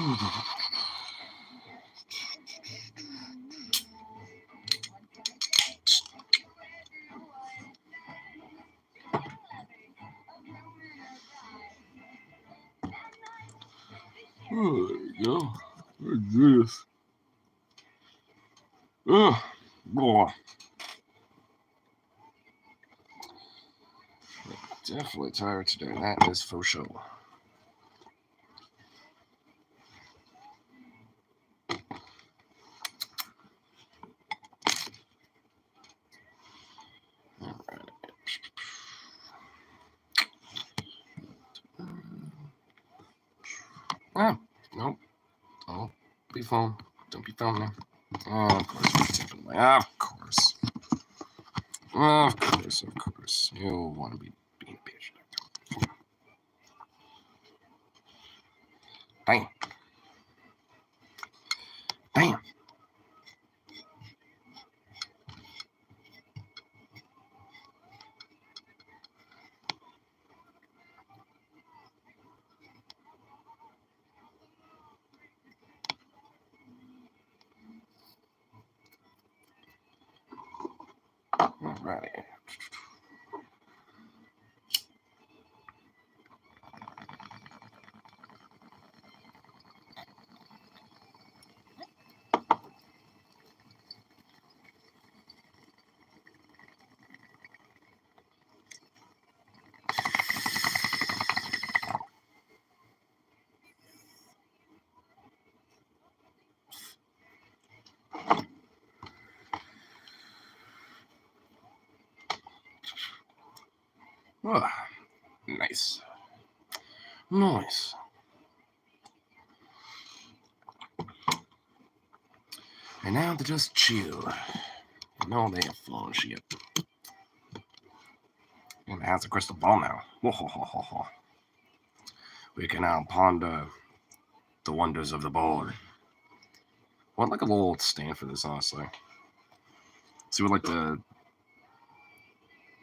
Oh, there you go. Oh, goodness. Oh, boy. Definitely tired today. That is for sure. Ah, nope. Don't be phone. Don't be phoning. Oh, of course. Of course. Of course. Of course. You want to be being a bitch. Damn. Damn. Alrighty. Oh, nice. Nice. And now to just chill. And all they have fun shit. And it has a crystal ball now. We can now ponder the wonders of the board. I want like a little stand for this, honestly. See what like the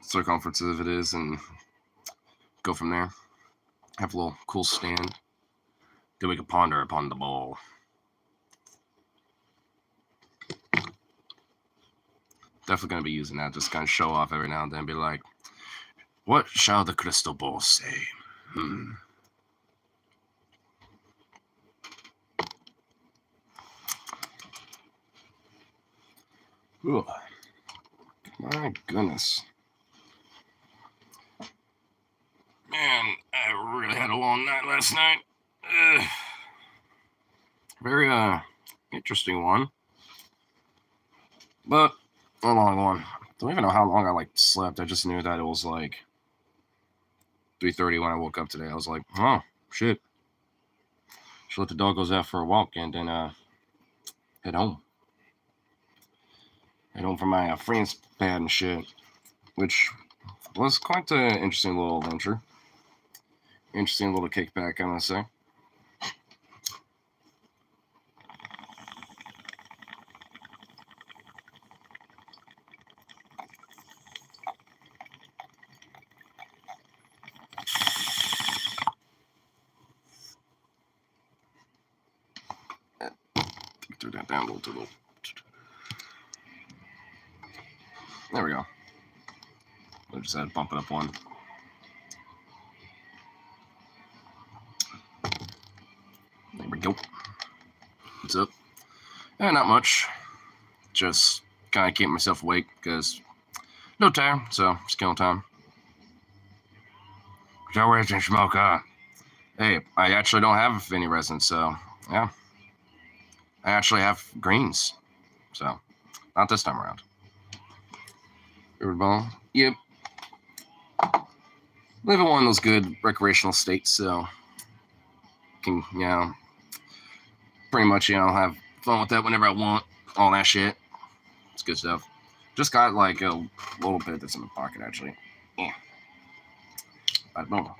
circumference of it is and go from there. Have a little cool stand. Then we can ponder upon the ball. Definitely going to be using that. Just kind of show off every now and then. Be like, what shall the crystal ball say? Ugh. My goodness. Man, I really had a long night last night. Very interesting one. But a long one. Don't even know how long I like slept. I just knew that it was like 3:30 when I woke up today. I was like, oh shit. Should let the doggos out for a walk and then head home. Head home from my friend's pad and shit, which was quite an interesting little adventure. Interesting little kickback, I must say. Turn that down a little too low. There we go. I just had to bump it up one. There we go. What's up? Not much. Just kind of keep myself awake because no time, so just killing time. Joe Resident Smoker. Hey, I actually don't have any residents, so yeah. I actually have greens, so not this time around. Riverball. Yep. Live in one of those good recreational states, so can pretty much have fun with that whenever I want. All that shit. It's good stuff. Just got like a little bit that's in my pocket actually. Yeah. I don't know.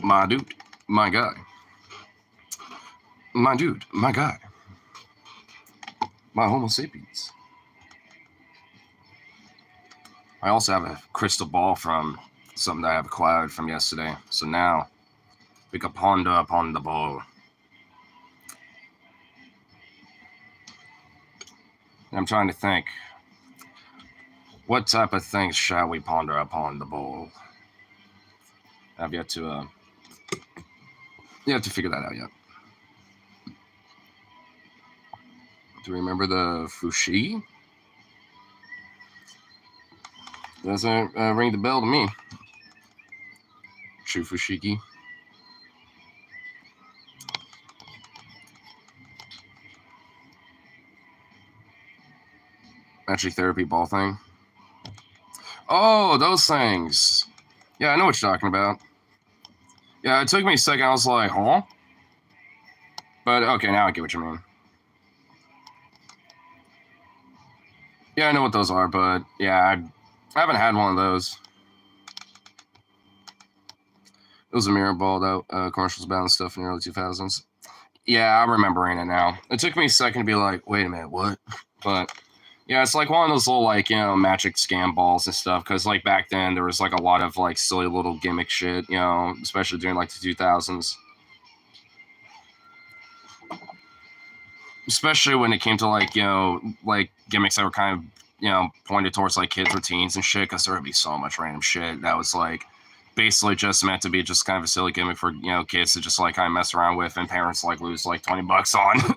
My dude, my guy. My dude, my guy. My Homo sapiens. I also have a crystal ball from something that I have acquired from yesterday. So now we can ponder upon the bowl. I'm trying to think. What type of things shall we ponder upon the bowl? I've yet to figure that out yet. Do you remember the fushi? Doesn't ring the bell to me. Shufushiki. Magic therapy ball thing. Oh, those things. Yeah, I know what you're talking about. Yeah, it took me a second. I was like, huh? But okay, now I get what you mean. Yeah, I know what those are, but yeah, I haven't had one of those. It was a mirror ball that commercials about and stuff in the early 2000s. Yeah, I'm remembering it now. It took me a second to be like, wait a minute, what? But yeah, it's like one of those little like, magic scam balls and stuff. Because like back then there was like a lot of like silly little gimmick shit, especially during like the 2000s. Especially when it came to like, like gimmicks that were kind of, pointed towards like kids or teens and shit. Because there would be so much random shit that was like basically just meant to be just kind of a silly gimmick for kids to just like kind of mess around with, and parents like lose like $20 on.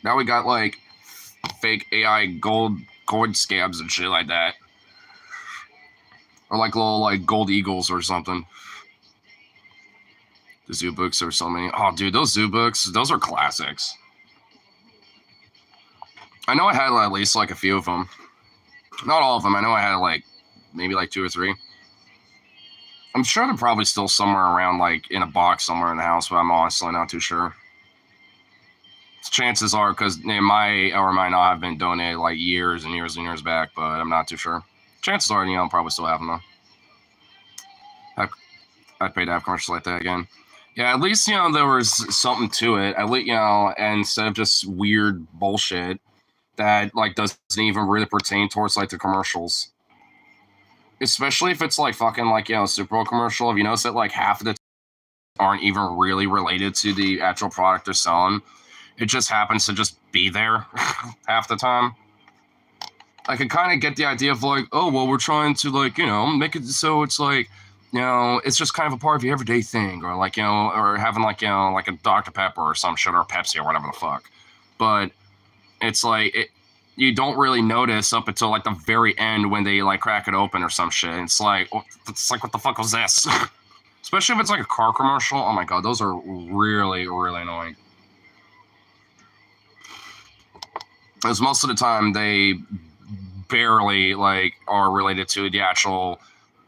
Now we got like fake AI gold cord scabs and shit like that, or like little like gold eagles or something. The zoo books are so many. Oh, dude, those zoo books, those are classics. I know I had at least like a few of them. Not all of them. I know I had like maybe like 2 or 3. I'm sure they're probably still somewhere around like in a box somewhere in the house, but I'm honestly not too sure. Chances are, because they might or might not have been donated like years and years and years back, but I'm not too sure. Chances are, I'll probably still have them though. I'd pay to have commercials like that again. Yeah, at least there was something to it. At least and instead of just weird bullshit that like doesn't even really pertain towards like the commercials. Especially if it's like fucking like Super Bowl commercial. Have you noticed that like half of the aren't even really related to the actual product they're selling? It just happens to just be there half the time. I can kind of get the idea of like, oh well, we're trying to like make it so it's like it's just kind of a part of your everyday thing, or like or having like like a Dr. Pepper or some shit, or Pepsi or whatever the fuck. But it's like you don't really notice up until like the very end when they like crack it open or some shit. It's like what the fuck was this? Especially if it's like a car commercial. Oh my god, those are really, really annoying. Because most of the time they barely like are related to the actual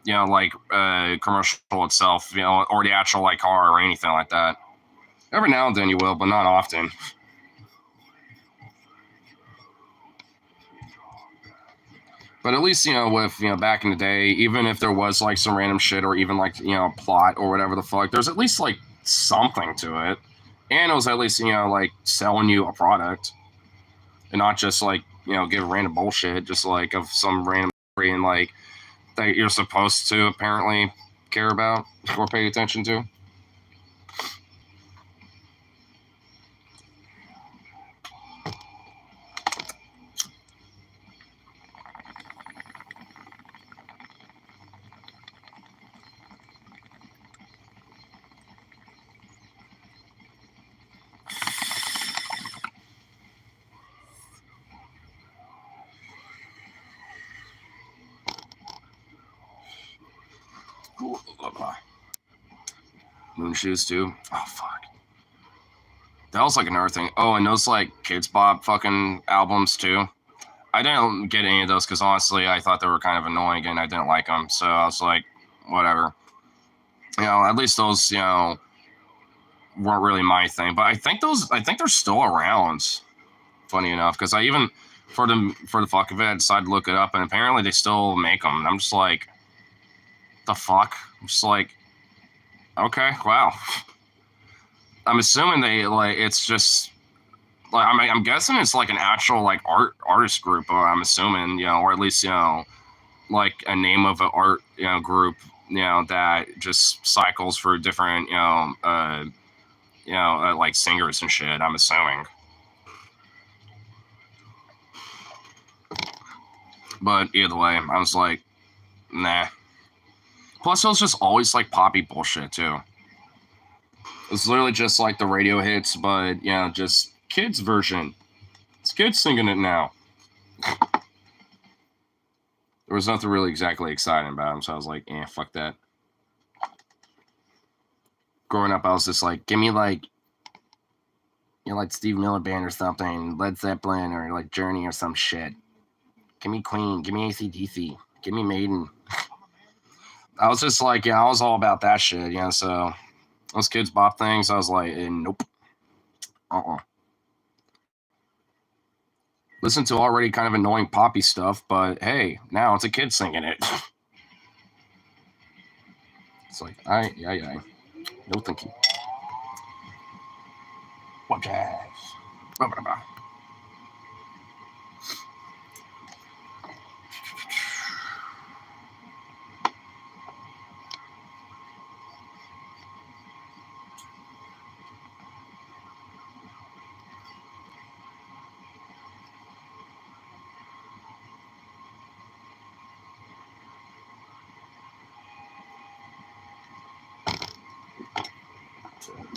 like commercial itself, or the actual like car or anything like that. Every now and then you will, but not often. But at least with back in the day, even if there was like some random shit or even like plot or whatever the fuck, there's at least like something to it, and it was at least like selling you a product, and not just like give random bullshit just like of some random story and like that you're supposed to apparently care about or pay attention to. Moon shoes too. Oh fuck. That was like another thing. Oh, and those like Kids Bop fucking albums too. I didn't get any of those because honestly, I thought they were kind of annoying and I didn't like them. So I was like, whatever. At least those weren't really my thing. But I think they're still around. Funny enough, because I even for the fuck of it, I decided to look it up, and apparently they still make them. And I'm just like, the fuck. I'm just like, Okay, wow. I'm assuming they like it's just like I'm guessing it's like an actual like artist group. I'm assuming, or at least like a name of an art group that just cycles for different like singers and shit. I'm assuming. But either way, I was like, nah. Plus, it was just always like poppy bullshit too. It's literally just like the radio hits, but just kids version. It's kids singing it now. There was nothing really exactly exciting about him, so I was like, fuck that. Growing up, I was just like, give me like, like Steve Miller Band or something, Led Zeppelin or like Journey or some shit. Give me Queen, give me AC/DC, give me Maiden. I was just like, I was all about that shit, so those kids bop things, I was like, nope. Listen to already kind of annoying poppy stuff, but hey, now it's a kid singing it. It's like, yeah. No thank you. What jazz?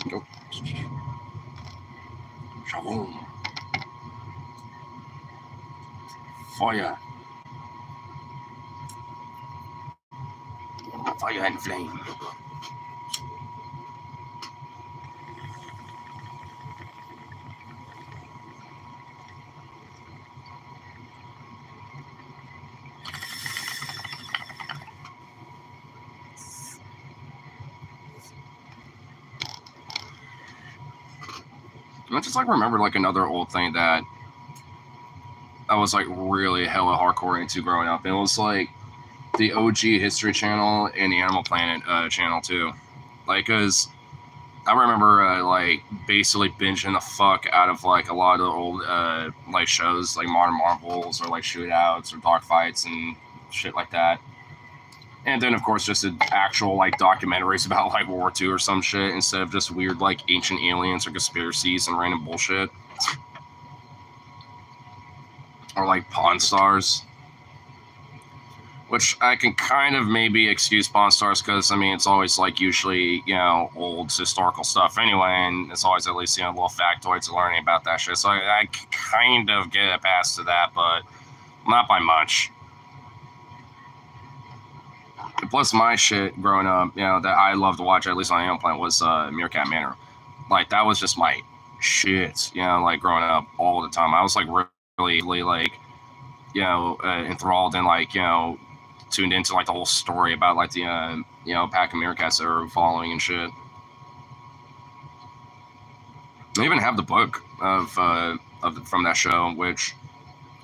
Go. Shalom. Fire. Fire and flame. I just like remember like another old thing that I was like really hella hardcore into growing up. It was like the OG History Channel and the Animal Planet channel too. Like, cause I remember like basically binging the fuck out of like a lot of the old like shows like Modern Marvels or like Shootouts or Dog Fights and shit like that. And then of course just actual like documentaries about like World War II or some shit instead of just weird like ancient aliens or conspiracies and random bullshit. Or like Pawn Stars. Which I can kind of maybe excuse Pawn Stars because I mean it's always like usually old historical stuff anyway, and it's always at least little factoids learning about that shit. So I kind of get a pass to that, but not by much. And plus, my shit growing up, that I loved to watch at least on Animal Planet was Meerkat Manor. Like that was just my shit, like growing up all the time. I was like really like enthralled and like tuned into like the whole story about like the pack of meerkats that are following and shit. I even have the book of from that show, which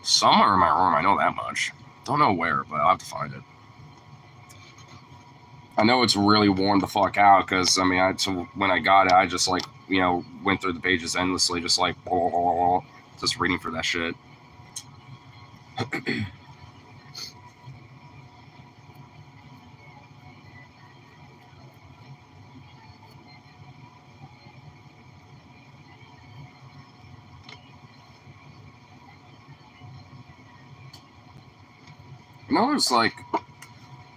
somewhere in my room. I know that much. Don't know where, but I'll have to find it. I know it's really worn the fuck out because I mean, when I got it, I just like went through the pages endlessly, just like just reading for that shit. There's like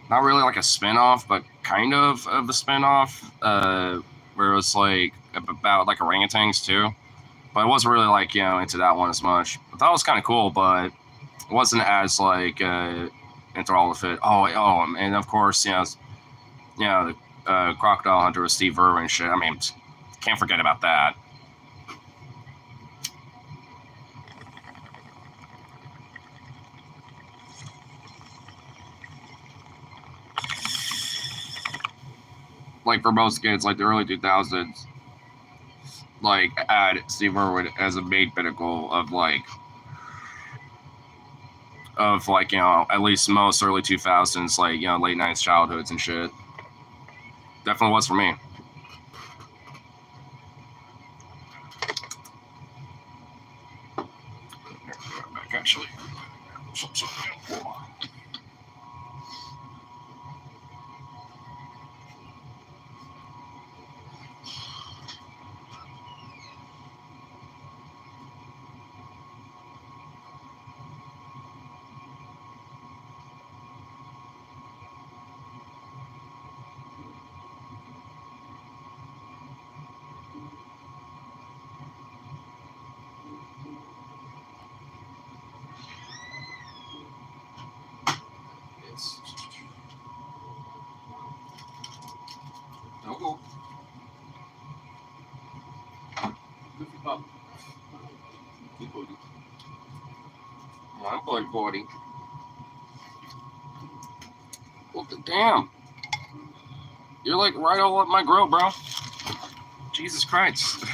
not really like a spin-off, but kind of a spin-off, where it was like about like orangutans too. But I wasn't really like into that one as much. I thought it was kind of cool, but it wasn't as like into all of it. Oh, and of course the Crocodile Hunter with Steve Irwin shit. I mean, can't forget about that. Like for most kids, like the early 2000s, like had Steve Irwin as a main pinnacle of like at least most early 2000s like late 90s childhoods and shit. Definitely was for me. actually. Don't go. Goofy pup. Keep booty. I'm blood body. What the damn? You're like right all up my grill, bro. Jesus Christ.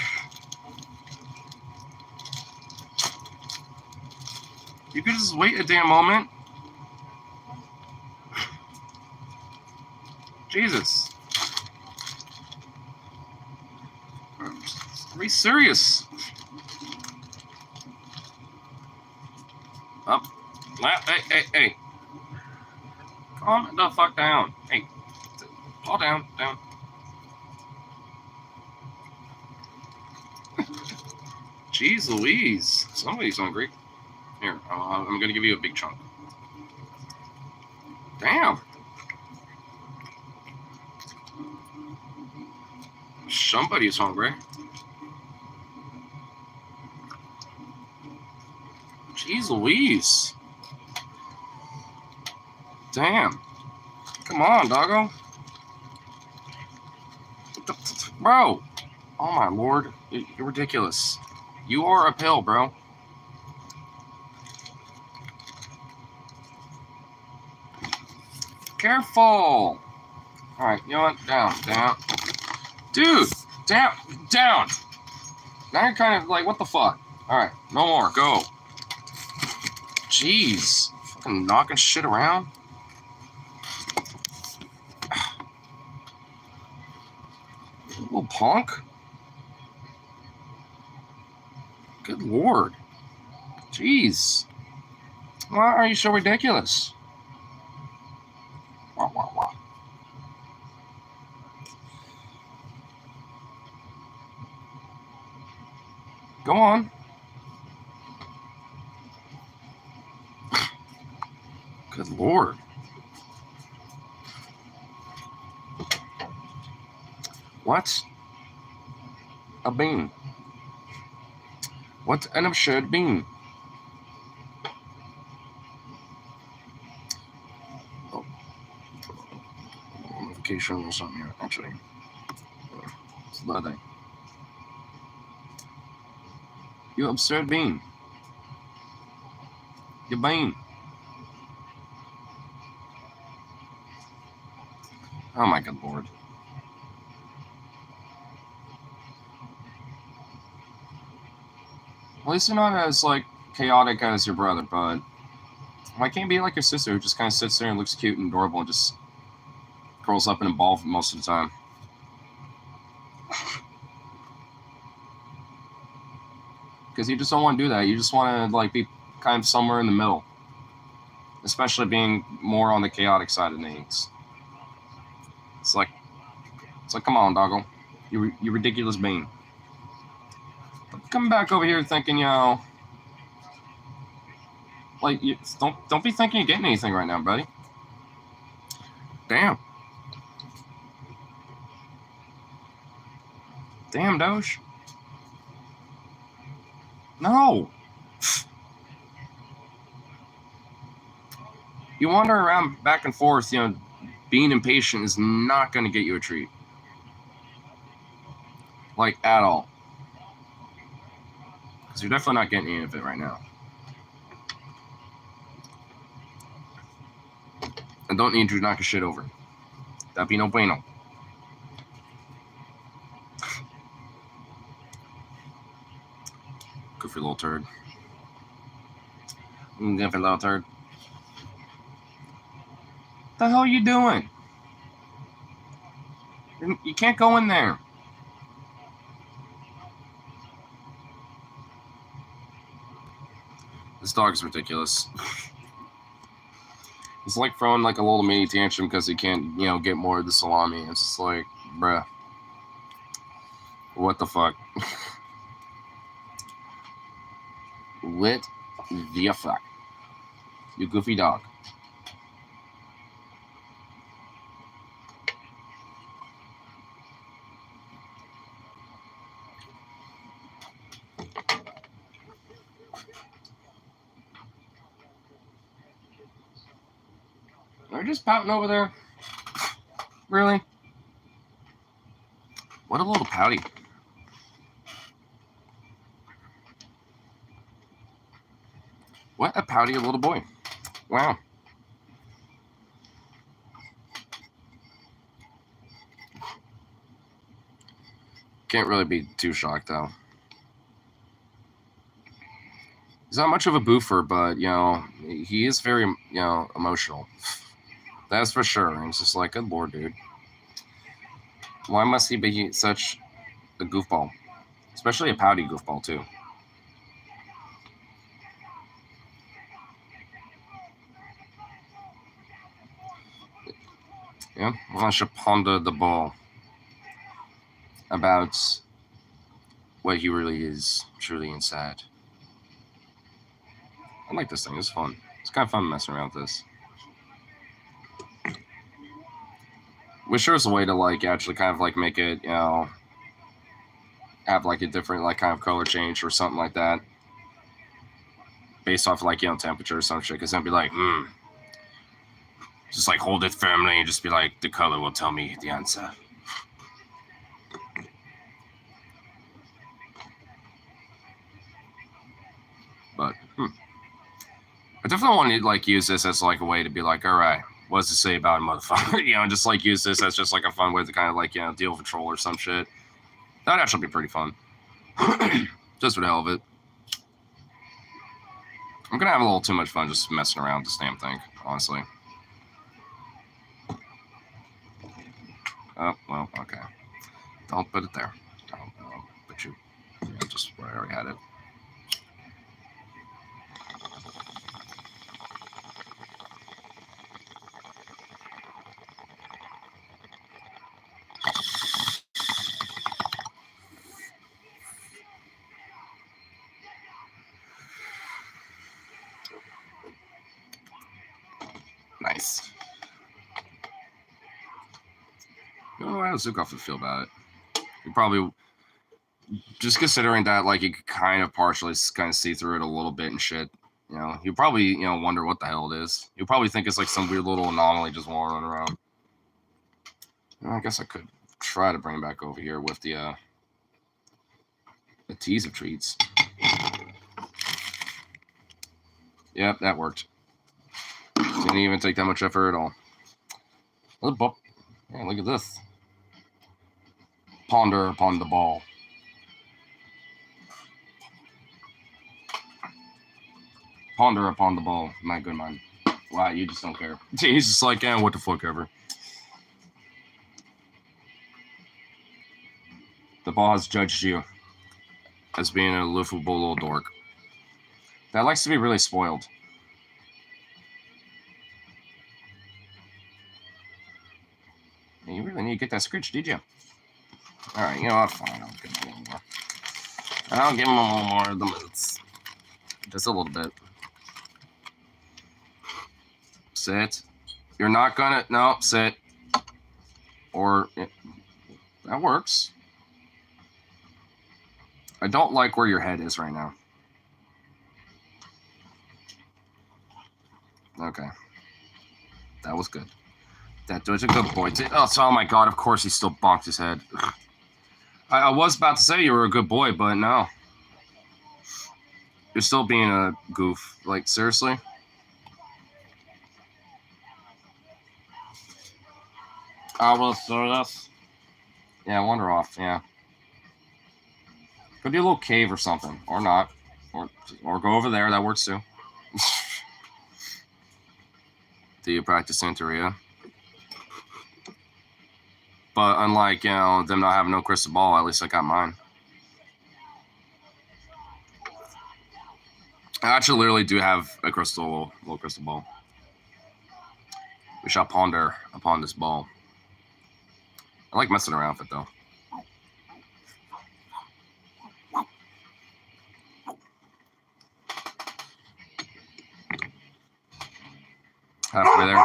You could just wait a damn moment. Jesus. Are we serious? Up. Hey. Calm the fuck down. Hey. Fall down. Jeez Louise. Somebody's hungry. Here, I'm going to give you a big chunk. Damn. Somebody's hungry. Jeez Louise. Damn. Come on, doggo. Bro. Oh, my lord. You're ridiculous. You are a pill, bro. Careful. All right, you know what? Down. Dude, down. Now you're kind of like, what the fuck? All right, no more. Go. Jeez. Fucking knocking shit around. Little punk. Good lord. Jeez. Why are you so ridiculous? Wow. Go on. Good lord. What's a bean? What's an absurd bean? Oh. Notification or something here, actually. It's loading. You absurd bean. You bean. Oh my good lord. At least you're not as like chaotic as your brother, but why can't you be like your sister who just kind of sits there and looks cute and adorable and just curls up in a ball most of the time? Because you just don't want to do that. You just want to like be kind of somewhere in the middle, especially being more on the chaotic side of things. It's like, come on, doggo, you ridiculous bean. Come back over here thinking, like you don't be thinking you're getting anything right now, buddy. Damn, Doge. No. You wander around back and forth, being impatient is not going to get you a treat. Like, at all. Because you're definitely not getting any of it right now. I don't need you to knock your shit over. That'd be no bueno. Goofy little turd. Goofy little turd. What the hell are you doing? You can't go in there. This dog is ridiculous. It's like throwing like a little mini tantrum because he can't, get more of the salami. It's just like, bruh, what the fuck? What the fuck? You goofy dog. They're just pouting over there. Really? What a little pouty. What a pouty little boy. Wow. Can't really be too shocked, though. He's not much of a boofer, but, he is very, emotional. That's for sure. And it's just like, good lord, dude. Why must he be such a goofball? Especially a pouty goofball, too. Yeah, I should ponder the ball about what he really is truly inside. I like this thing. It's fun. It's kind of fun messing around with this. Wish there was a way to like actually kind of like make it, have like a different like kind of color change or something like that, based off like temperature or some shit. Because then be like, just like hold it firmly and just be like, the color will tell me the answer. But I definitely want to like use this as like a way to be like, all right, what does it say about a motherfucker? Just like use this as just like a fun way to kind of like deal with a troll or some shit. That'd actually be pretty fun. Just for the hell of it. I'm gonna have a little too much fun just messing around with this damn thing, honestly. Oh, well, okay. Don't put it there. I'll put you just where I already had it. Nice. I don't know how Zukov would feel about it. He probably, just considering that, like, you could kind of partially kind of see through it a little bit and shit. You probably, wonder what the hell it is. You probably think it's like some weird little anomaly just wandering around. I guess I could try to bring him back over here with the tease of treats. Yep, that worked. Didn't even take that much effort at all. Yeah, look at this. Ponder upon the ball. Ponder upon the ball, my good man. Wow, you just don't care. He's just like, what the fuck ever. The ball has judged you as being a loofable little dork that likes to be really spoiled. You really need to get that scritch, did you? All right, you know what? Fine, I'll give him a little more. I'll give him a little more of the moots. Just a little bit. Sit. You're not gonna. No, sit. Or that works. I don't like where your head is right now. Okay. That was good. That was a good boy. Oh my god, of course he still bonked his head. I was about to say you were a good boy, but no. You're still being a goof. Like, seriously? I will throw this. Yeah, wander off, yeah. Could be a little cave or something. Or not. Or go over there, that works too. Do you practice Santeria? But unlike, them not having no crystal ball, at least I got mine. I actually literally do have a little crystal ball. We shall ponder upon this ball. I like messing around with it, though. Halfway there.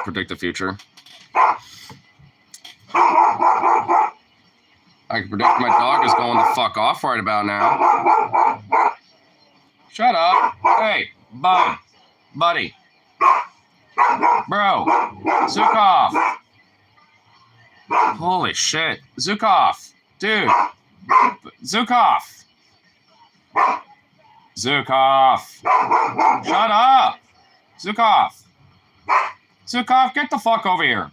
Predict the future. I can predict my dog is going the fuck off right about now. Shut up. Hey, buddy. Bro, Zukov. Holy shit. Zukov. Dude. Zukov. Shut up. Zukov, get the fuck over here.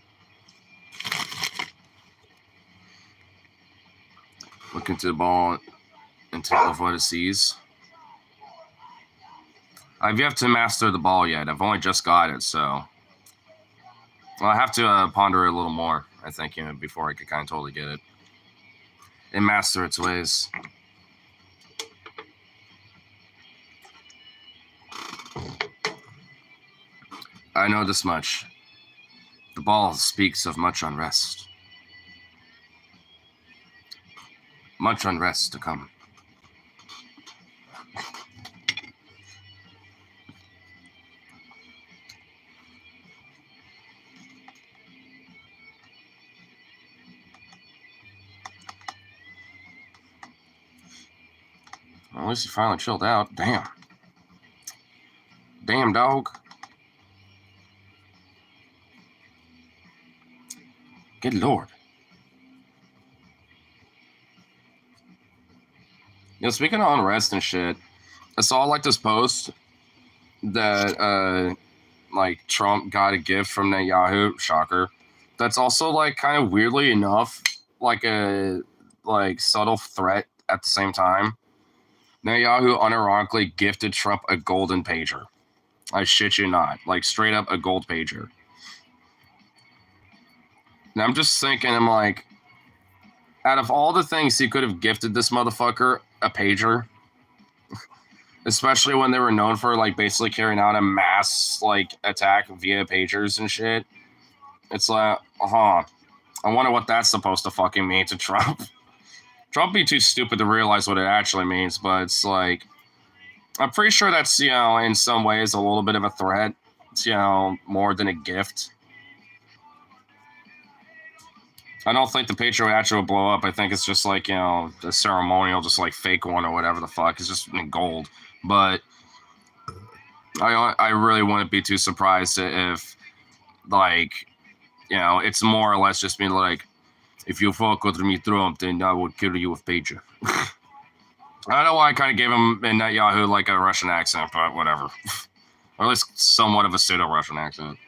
Look into the ball and tell of what it sees. I've yet to master the ball yet. I've only just got it, so... Well, I have to ponder it a little more, I think, before I could kind of totally get it. And master its ways. I know this much. The ball speaks of much unrest. Much unrest to come. Well, at least he finally chilled out. Damn. Damn, dog. Good lord. Speaking of unrest and shit, I saw like this post that like Trump got a gift from Netanyahu, shocker. That's also like kind of weirdly enough like a like subtle threat at the same time. Netanyahu unironically gifted Trump a golden pager. I shit you not, like straight up a gold pager. And I'm just thinking, I'm like, out of all the things he could have gifted this motherfucker, a pager, especially when they were known for like basically carrying out a mass like attack via pagers and shit. It's like, I wonder what that's supposed to fucking mean to Trump. Trump be too stupid to realize what it actually means, but it's like, I'm pretty sure that's, in some ways a little bit of a threat. It's, more than a gift. I don't think the pager would actually blow up. I think it's just like, a ceremonial, just like fake one or whatever the fuck. It's just in gold. But I really wouldn't be too surprised if, like, it's more or less just being like, if you fuck with me, Trump, then I will kill you with pager. I don't know why I kind of gave him in Netanyahu like a Russian accent, but whatever. Or at least somewhat of a pseudo-Russian accent.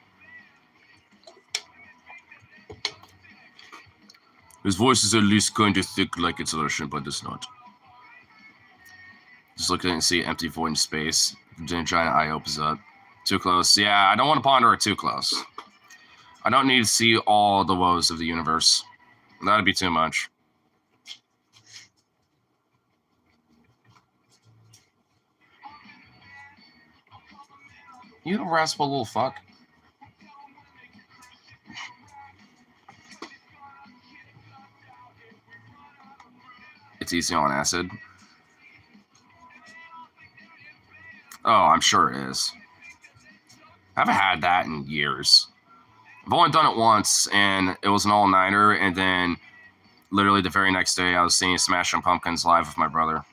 His voice is at least kind of thick like it's Russian, but it's not. Just look at it and see empty void in space. Then giant eye opens up. Too close. Yeah, I don't want to ponder it too close. I don't need to see all the woes of the universe. That'd be too much. You rascal little fuck. It's easy on acid. Oh, I'm sure it is. I haven't had that in years. I've only done it once, and it was an all-nighter, and then literally the very next day, I was seeing Smashing Pumpkins live with my brother,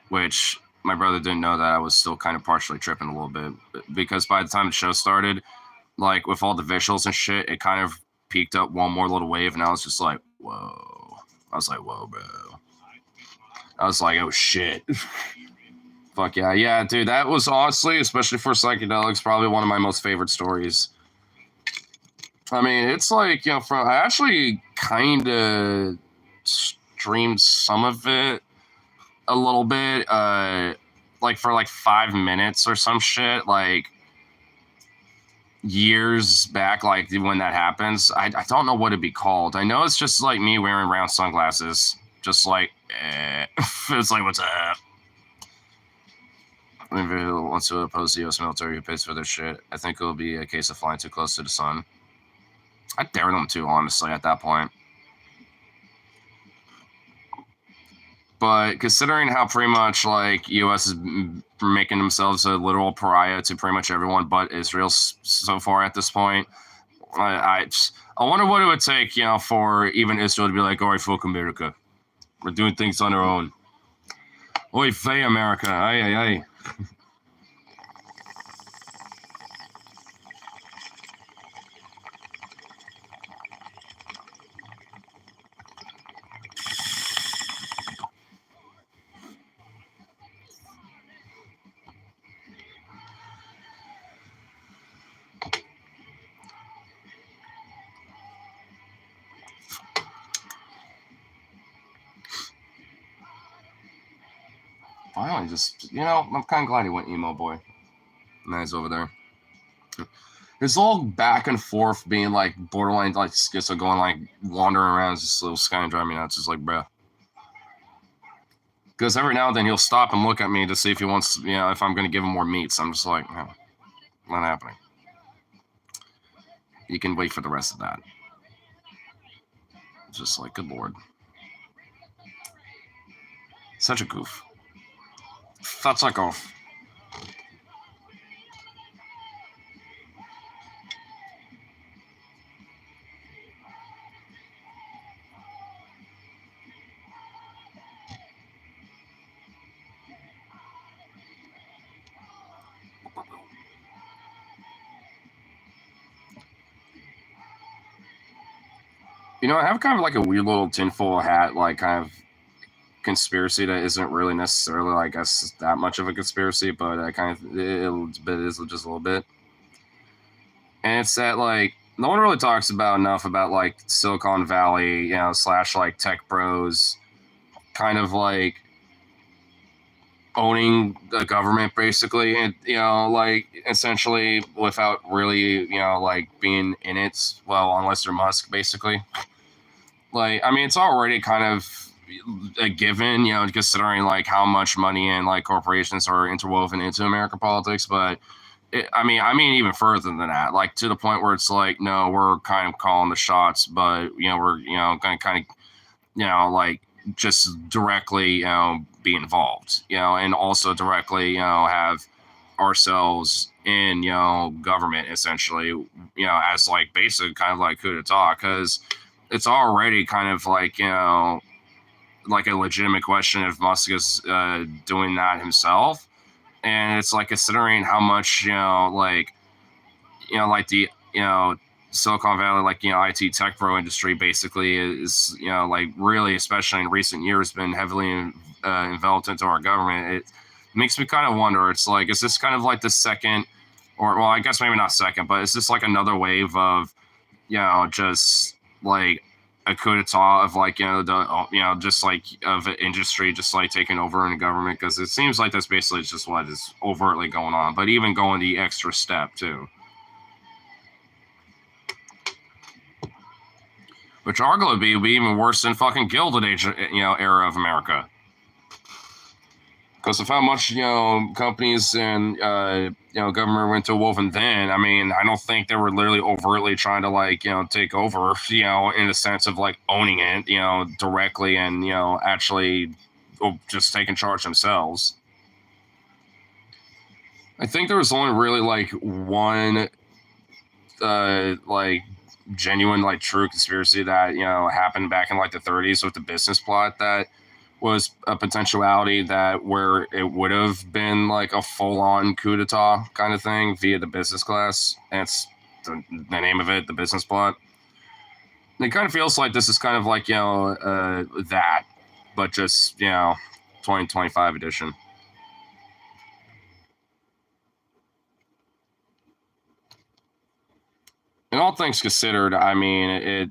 which my brother didn't know that I was still kind of partially tripping a little bit, because by the time the show started, like, with all the visuals and shit, it kind of peaked up one more little wave, and I was just like, whoa. I was like, whoa, bro. I was like, oh, shit. Fuck yeah. Yeah, dude, that was honestly, especially for psychedelics, probably one of my most favorite stories. I mean, it's like, I actually kind of streamed some of it a little bit, like for like 5 minutes or some shit, like years back, like when that happens. I don't know what it'd be called. I know it's just like me wearing round sunglasses, just like, it's like, what's up? Individual wants to oppose the U.S. military who pays for their shit. I think it'll be a case of flying too close to the sun. I dare them to, honestly, at that point. But considering how pretty much like U.S. is making themselves a literal pariah to pretty much everyone but Israel so far at this point, I wonder what it would take, for even Israel to be like, all right, fuck America. We're doing things on our own. Oy vey, America. Aye, aye, aye. Finally, just, I'm kind of glad he went emo boy. Nice over there. It's all back and forth being like borderline like schizo, going like wandering around, just little sky and driving me nuts. Just like, bruh. Because every now and then he'll stop and look at me to see if he wants, if I'm going to give him more meats. I'm just like, no, not happening. You can wait for the rest of that. Just like, good lord. Such a goof. That's like off. I have kind of like a weird little tinfoil hat, like kind of conspiracy that isn't really necessarily, I guess, that much of a conspiracy, but it is just a little bit. And it's that like no one really talks about enough about like Silicon Valley, slash like tech bros, kind of like owning the government basically, and like essentially without really like being in it. Well, unless you're Musk, basically. Like, I mean, it's already kind of a given, considering like how much money and like corporations are interwoven into American politics. But I mean, even further than that, like to the point where it's like, no, we're kind of calling the shots, but we're going to kind of like just directly be involved, and also directly have ourselves in government essentially, as like basic kind of like coup d'etat, because it's already kind of like like a legitimate question if Musk is doing that himself. And it's like considering how much like the Silicon Valley, like IT tech pro industry basically is like really, especially in recent years, been heavily enveloped into our government. It makes me kind of wonder, it's like, is this kind of like the second, or well, I guess maybe not second, but is this like another wave of just like a coup d'etat of like just like of an industry just like taking over in the government? Because it seems like that's basically just what is overtly going on, but even going the extra step too, which arguably would be even worse than fucking Gilded Age era of America, because of how much companies and government went to woven then. I mean, I don't think they were literally overtly trying to like take over in the sense of like owning it directly and actually just taking charge themselves. I think there was only really like one like genuine like true conspiracy that happened back in like the 30s with the business plot that was a potentiality that where it would have been like a full-on coup d'etat kind of thing via the business class. And it's the name of it, the business plot. And it kind of feels like this is kind of like that, but just 2025 edition. And all things considered, I mean, it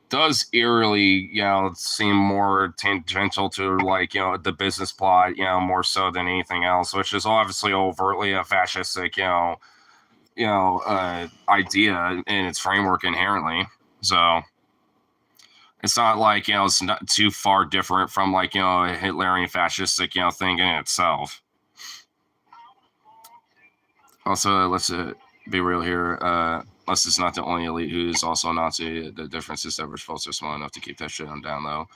does eerily, seem more tangential to like, the business plot, more so than anything else, which is obviously overtly a fascistic, idea in its framework inherently. So it's not like, it's not too far different from like, a Hitlerian fascistic, thing in itself. Also, let's be real here. Us is not the only elite who's also a Nazi. The difference is that rich folks are small enough to keep that shit on down low.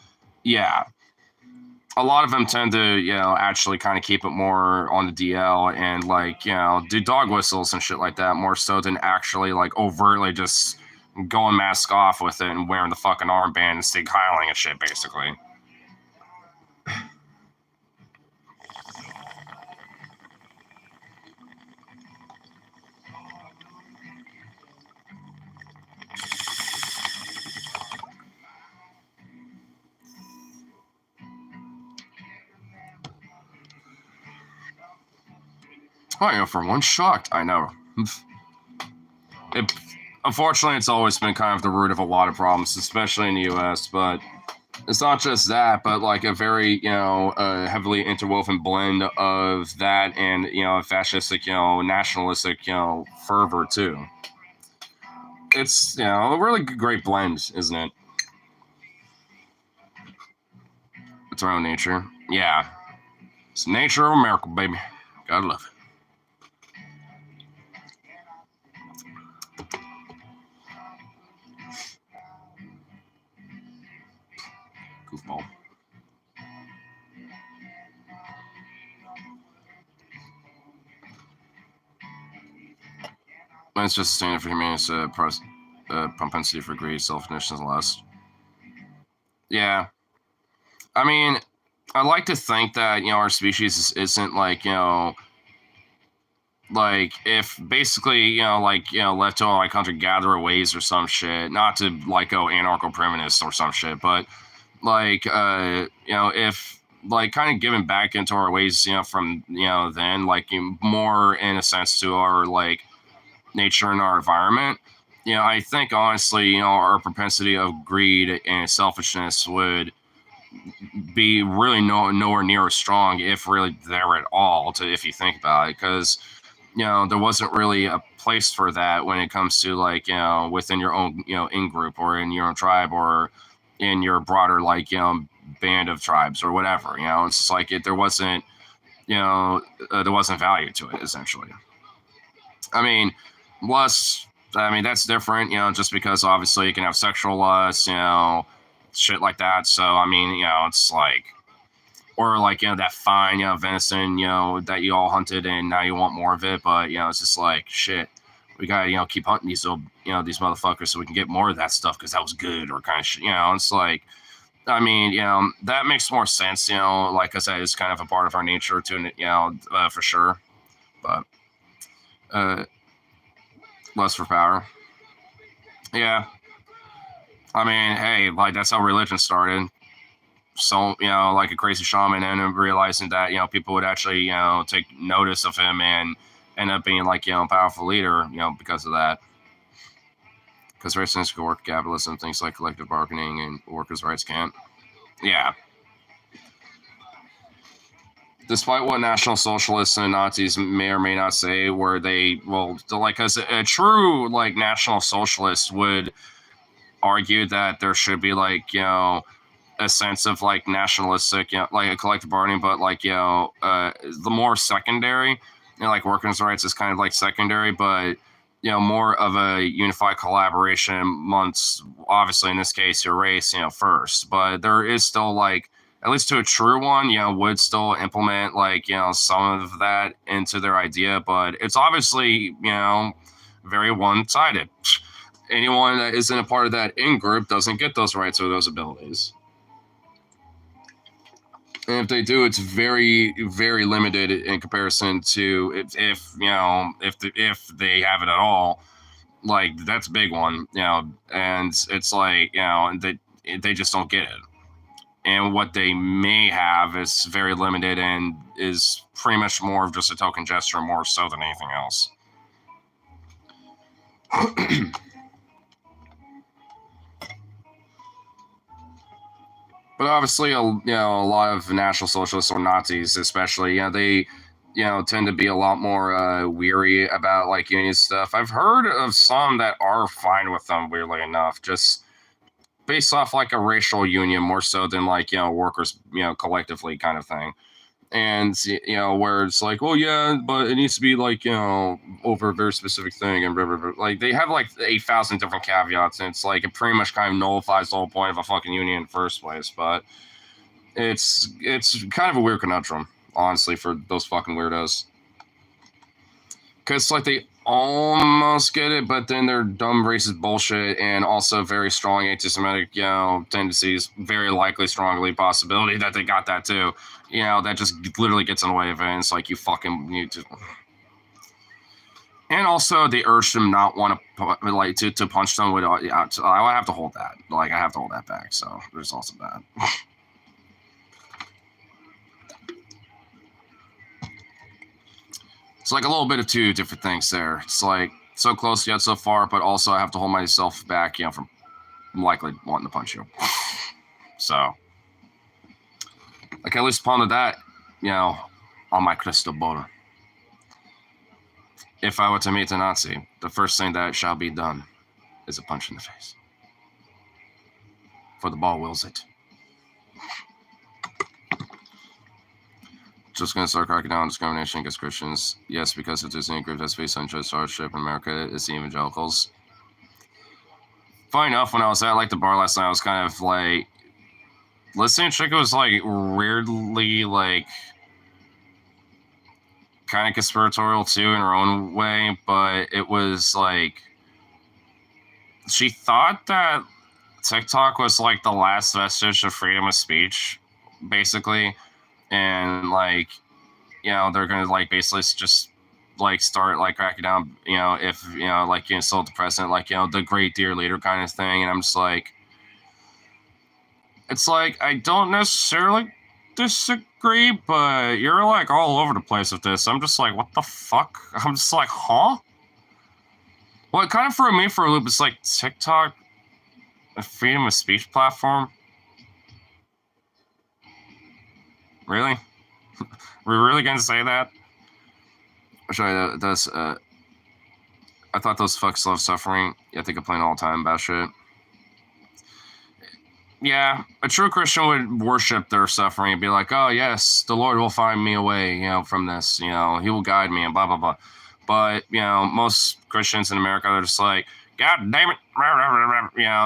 Yeah, a lot of them tend to, actually kind of keep it more on the DL and like, do dog whistles and shit like that more so than actually like overtly just going mask off with it and wearing the fucking armband and Stig Heiling and shit, basically. Oh, for one shocked. I know. Unfortunately, it's always been kind of the root of a lot of problems, especially in the U.S., but it's not just that, but like a very, heavily interwoven blend of that and, fascistic, nationalistic, fervor too. It's, a really great blend, isn't it? It's our own nature. Yeah. It's the nature of America, baby. Gotta love it. Goofball. It's just a standard for humanity's propensity for greed, selfishness, and lust. Yeah. I mean, I like to think that, our species isn't like, like if basically, left to like hunter gatherer ways or some shit, not to like go anarcho primitivist or some shit, but like, if like kind of giving back into our ways, from, then like more in a sense to our like nature and our environment. I think honestly, our propensity of greed and selfishness would be really nowhere near as strong, if really there at all, to if you think about it, because there wasn't really a place for that when it comes to like within your own in group or in your own tribe or in your broader like band of tribes or whatever. It's just like there wasn't there wasn't value to it essentially. I mean, lust. I mean, that's different, just because obviously you can have sexual lust, shit like that. So, I mean, it's like, or like, that fine, venison, that you all hunted and now you want more of it. But, it's just like, shit, we got to, keep hunting these little, these motherfuckers so we can get more of that stuff because that was good or kind of shit, it's like, I mean, that makes more sense, like I said, it's kind of a part of our nature to, for sure. But, lust for power. Yeah. I mean, hey, like that's how religion started. So, like a crazy shaman and realizing that, people would actually, take notice of him and end up being like, a powerful leader, because of that. Because racism could work capitalism, things like collective bargaining and workers' rights can't. Yeah. Despite what National Socialists and Nazis may or may not say, where they, well, like, as a true, like, National Socialist would argue that there should be, like, a sense of, like, nationalistic, like a collective bargaining, but, like, the more secondary, like, workers' rights is kind of, like, secondary, but, more of a unified collaboration amongst, obviously, in this case, your race, first. But there is still, like, at least to a true one, would still implement like, some of that into their idea, but it's obviously, very one-sided. Anyone that isn't a part of that in group doesn't get those rights or those abilities. And if they do, it's very, very limited in comparison to if they have it at all. Like that's a big one, and it's like, they just don't get it. And what they may have is very limited and is pretty much more of just a token gesture more so than anything else. But obviously, a lot of National Socialists or Nazis, especially, they, tend to be a lot more weary about like union stuff. I've heard of some that are fine with them, weirdly enough, just based off like a racial union more so than like, workers, collectively kind of thing. And where it's like, oh yeah, but it needs to be like over a very specific thing and blah, blah, blah. Like they have like 8,000 different caveats, and it's like it pretty much kind of nullifies the whole point of a fucking union in the first place. But it's kind of a weird conundrum, honestly, for those fucking weirdos, because like they almost get it, but then they're dumb racist bullshit and also very strong anti-Semitic tendencies, very likely strongly possibility that they got that too. That just literally gets in the way of it. And it's like you fucking need to. And also, they urged him not want to punch them with. I have to hold that. Like I have to hold that back. So there's also that. It's like a little bit of two different things there. It's like so close yet so far, but also I have to hold myself back, from likely wanting to punch you. So, like at least upon that, on my crystal ball, if I were to meet a Nazi, the first thing that shall be done is a punch in the face. For the ball wills it. Just going to start cracking down on discrimination against Christians. Yes, because if there's any group that's faced unjust hardship in America, it's the evangelicals. Funny enough, when I was at like the bar last night, I was kind of like listening to chick was like weirdly like kind of conspiratorial too in her own way, but it was like she thought that TikTok was like the last vestige of freedom of speech, basically. And like, they're gonna like basically just like start like cracking down, if like insult the president, like the great dear leader kind of thing. And I'm just like, it's like I don't necessarily disagree, but you're like all over the place with this. I'm just like, what the fuck? I'm just like, huh? Well, it kind of threw me for a loop. It's like TikTok, a freedom of speech platform. Really? We're really gonna say that? Sorry, that's I thought those fucks love suffering, yet they complain all the time about shit. Yeah, a true Christian would worship their suffering and be like, oh yes, the Lord will find me a way, from this, he will guide me and blah blah blah. But most Christians in America are just like, God damn it,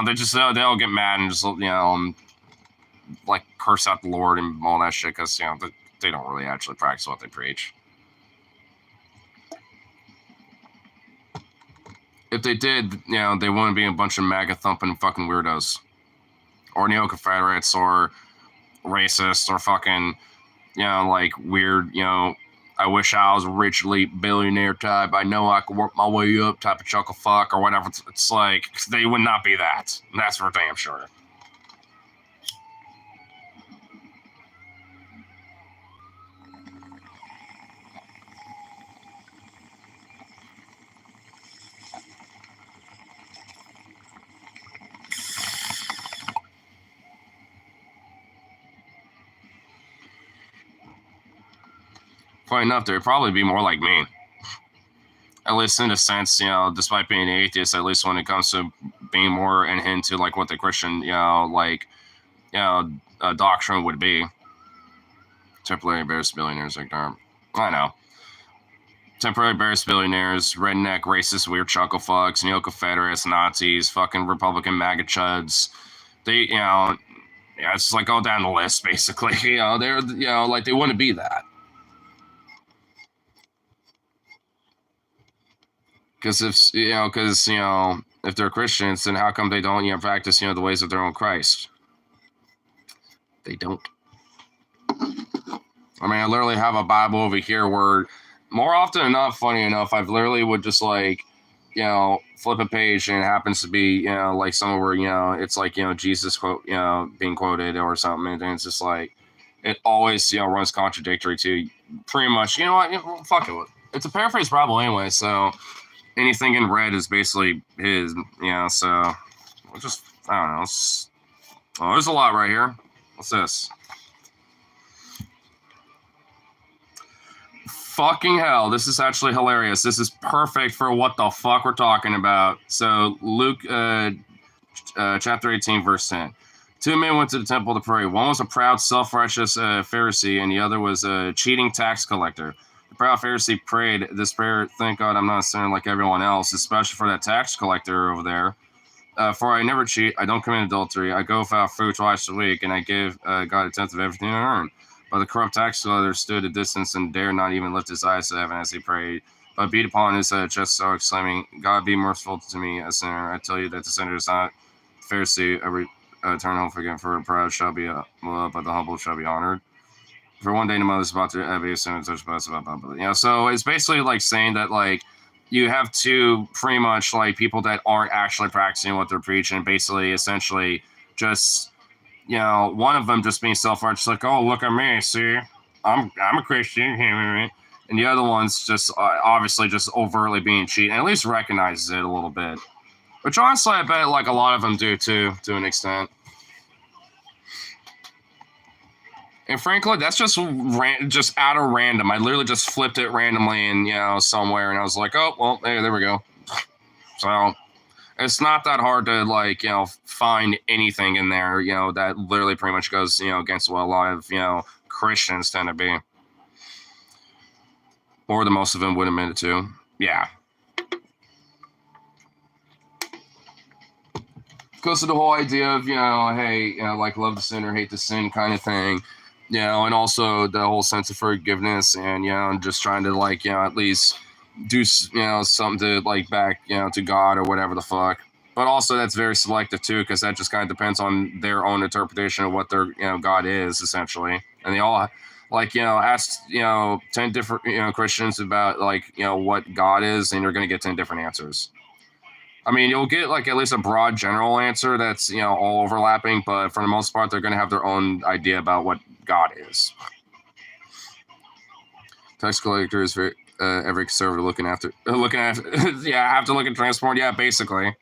they just they'll get mad and just like curse out the Lord and all that shit because they don't really actually practice what they preach. If they did, they wouldn't be a bunch of MAGA thumping fucking weirdos, or neo-Confederates, or racists, or fucking like weird I wish I was a rich elite billionaire type. I know I could work my way up type of chuckle fuck or whatever. It's like they would not be that. That's for damn sure. Funny enough, they'd probably be more like me. At least in a sense, despite being an atheist, at least when it comes to being more into like what the Christian, doctrine would be. Temporary embarrassed billionaires, like darn. I know. Temporary embarrassed billionaires, redneck, racist, weird chuckle fucks, neo-Confederates, Nazis, fucking Republican MAGA chuds. They, it's like go down the list, basically. They're, like they wouldn't be that. Because if they're Christians, then how come they don't practice the ways of their own Christ? They don't. I mean, I literally have a Bible over here where, more often than not, funny enough, I've literally would just like, flip a page and it happens to be like somewhere where it's like Jesus quote being quoted or something, and it's just like it always runs contradictory to pretty much fuck it. It's a paraphrase Bible anyway, so. Anything in red is basically his, so just, I don't know. There's a lot right here. What's this? Fucking hell, this is actually hilarious. This is perfect for what the fuck we're talking about. So Luke chapter 18, verse 10. 2 men went to the temple to pray. One was a proud, self-righteous Pharisee, and the other was a cheating tax collector. The proud Pharisee prayed this prayer, "Thank God I'm not a sinner like everyone else, especially for that tax collector over there. For I never cheat, I don't commit adultery, I go without food twice a week, and I give God a tenth of everything I earn." But the corrupt tax collector stood at a distance and dared not even lift his eyes to heaven as he prayed, but beat upon his chest, so exclaiming, "God, be merciful to me, a sinner. I tell you that the sinner is not Pharisee, turn home forgiven, for the proud shall be loved, but the humble shall be honored. For one day the mother's about to be a sinner, such best about blah." So it's basically like saying that like you have two pretty much like people that aren't actually practicing what they're preaching, basically essentially just one of them just being self-righteous, like, "Oh, look at me, see, I'm a Christian," and the other one's just obviously just overtly being cheated, and at least recognizes it a little bit. Which honestly, I bet like a lot of them do too, to an extent. And frankly, that's just out of random. I literally just flipped it randomly and somewhere, and I was like, "Oh, well, hey, there we go." So it's not that hard to like find anything in there that literally pretty much goes against what a lot of Christians tend to be, or the most of them would admit it to. Yeah. Because of the whole idea of, hey, like love the sinner, hate the sin kind of thing, and also the whole sense of forgiveness and, just trying to like, at least do, something to like back, to God or whatever the fuck. But also that's very selective too, because that just kind of depends on their own interpretation of what their, God is essentially. And they all like, ask, 10 different, Christians about like, what God is, and you're going to get 10 different answers. I mean, you'll get like at least a broad general answer that's all overlapping, but for the most part, they're going to have their own idea about what God is. Tax collector is every conservative looking after yeah, after looking transport. Yeah, basically.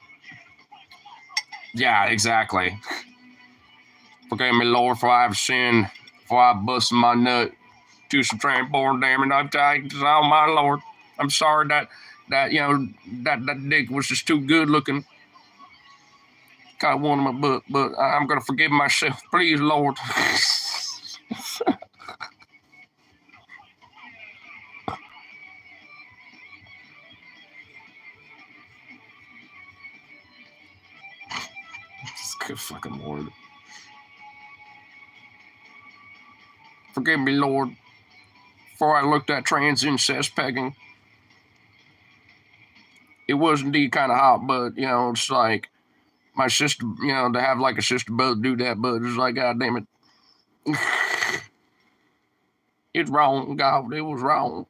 Yeah, exactly. Forgive me, Lord, for I have sinned, for I busted my nut to some transport, damn it. Oh my Lord, I'm sorry that that dick was just too good looking. Got one in my butt, but I'm gonna forgive myself, please, Lord. Good fucking Lord. Forgive me, Lord, for I looked at trans incest pegging. It was indeed kind of hot, but it's like my sister, to have like a sister both do that, but it's like, God damn it. It's wrong, God. It was wrong.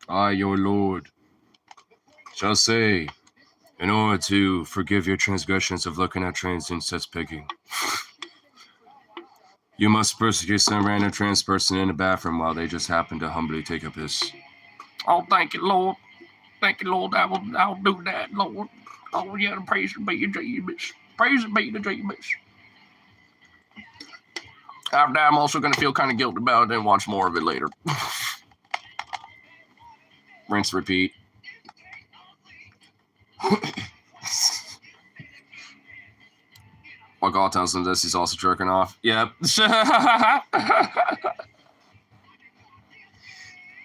I, your Lord, shall say, in order to forgive your transgressions of looking at trans incest pegging, you must persecute some random trans person in the bathroom while they just happen to humbly take a piss. Oh, thank you, Lord. Thank you, Lord. I'll do that, Lord. Oh, yeah, praise be to Jesus. Praise be to Jesus. After that, I'm also going to feel kind of guilty about it and watch more of it later. Rinse, repeat. While God tells him this, he's also jerking off. Yep.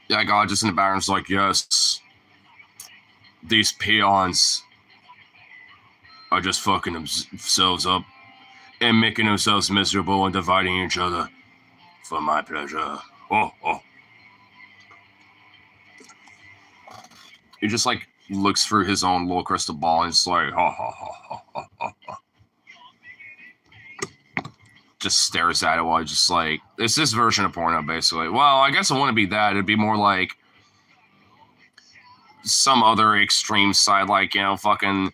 Yeah, God just in the background's like, yes, these peons are just fucking themselves up and making themselves miserable and dividing each other for my pleasure. Oh. He just like looks through his own little crystal ball and just like, ha. Just stares at it while just like, it's this version of porno basically. Well, I guess it wouldn't be that. It'd be more like some other extreme side, like, you know, fucking,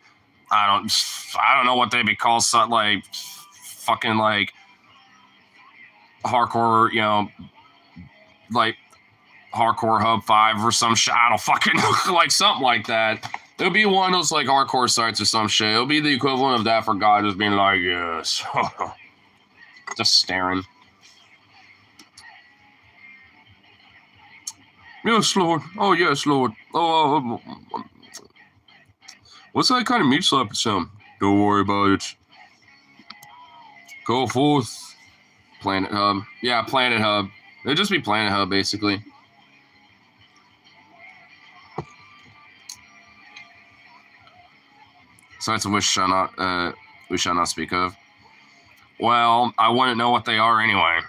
I don't know what they'd be called, so, like, fucking, like, hardcore, you know, like, Hardcore Hub 5 or some shit. I don't fucking know, like, something like that. It'll be one of those, like, hardcore sites or some shit. It'll be the equivalent of that for God just being like, yes. Just staring. Yes, Lord. Oh, yes, Lord. Oh, what's that kind of meat slap sound? Don't worry about it. Go forth. Planet Hub. Yeah, Planet Hub. It'd just be Planet Hub, basically. Sites of which we shall not speak of. Well, I wouldn't know what they are anyway.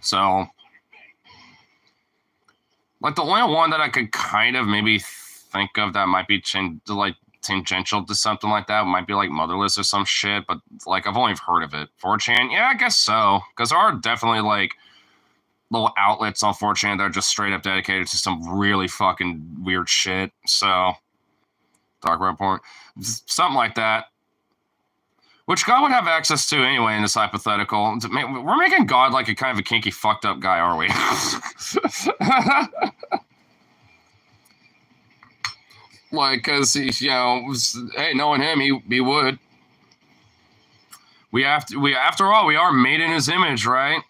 So, like, the only one that I could kind of maybe think of that might be tangential to something like that might be like Motherless or some shit, but like I've only heard of it. 4chan, yeah, I guess so, because there are definitely like little outlets on 4chan that are just straight up dedicated to some really fucking weird shit. So, dark web porn, something like that. Which God would have access to anyway in this hypothetical. We're making God like a kind of a kinky, fucked up guy, are we? Like, because, you know, hey, knowing him, he would. After all, we are made in his image, right?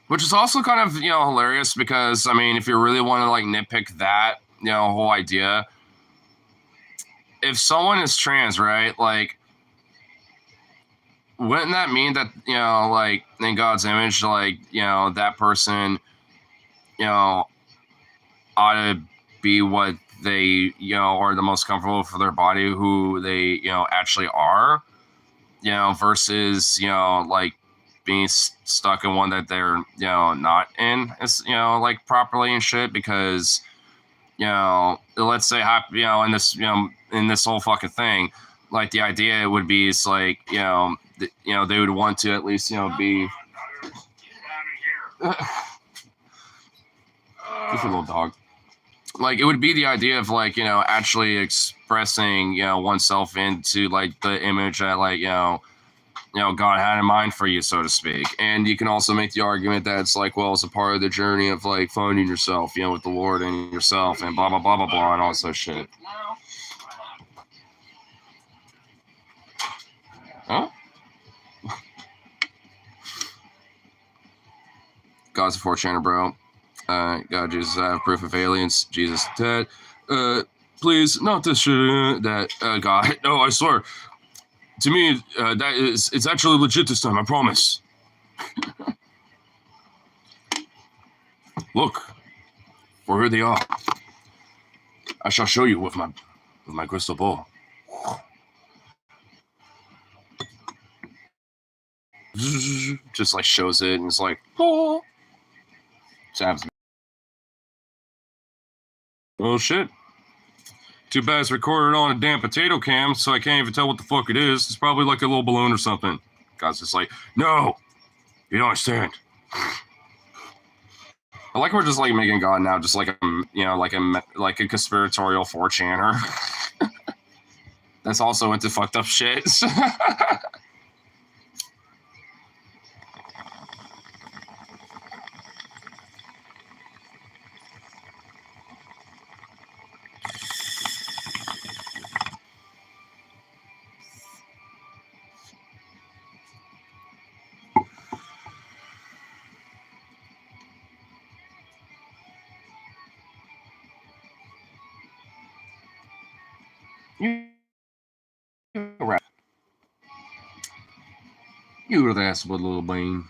Which is also kind of, you know, hilarious because, I mean, if you really want to, like, nitpick that, you know, whole idea, if someone is trans, right, like, wouldn't that mean that, you know, like, in God's image, like, you know, that person, you know, ought to be what they, you know, are the most comfortable for their body, who they, you know, actually are, you know, versus, you know, like, being stuck in one that they're, you know, not in, you know, like, properly and shit, because, you know, let's say, you know, in this, you know, in this whole fucking thing, like, the idea would be, is like, you know, they would want to at least, you know, be just a little dog. Like, it would be the idea of, like, you know, actually expressing, you know, oneself into, like, the image that, like, you know, God had in mind for you, so to speak. And you can also make the argument that it's like, well, it's a part of the journey of, like, finding yourself, you know, with the Lord and yourself and blah, blah, blah, blah, blah, and all that shit. Huh? God's a 4chaner, bro. God, Jesus, I have proof of aliens. Jesus, dead. Please, not this shit. That, God. No, I swear. To me, it's actually legit this time, I promise. Look, for here they are. I shall show you with my crystal ball. Just like shows it, and it's like, oh. Oh shit. Too bad it's recorded on a damn potato cam, so I can't even tell what the fuck it is. It's probably like a little balloon or something. God's just like, no, you don't understand. I like we're just like making God now just like a, you know, like a conspiratorial 4chaner. That's also into fucked up shit. You were the ass with a little bean.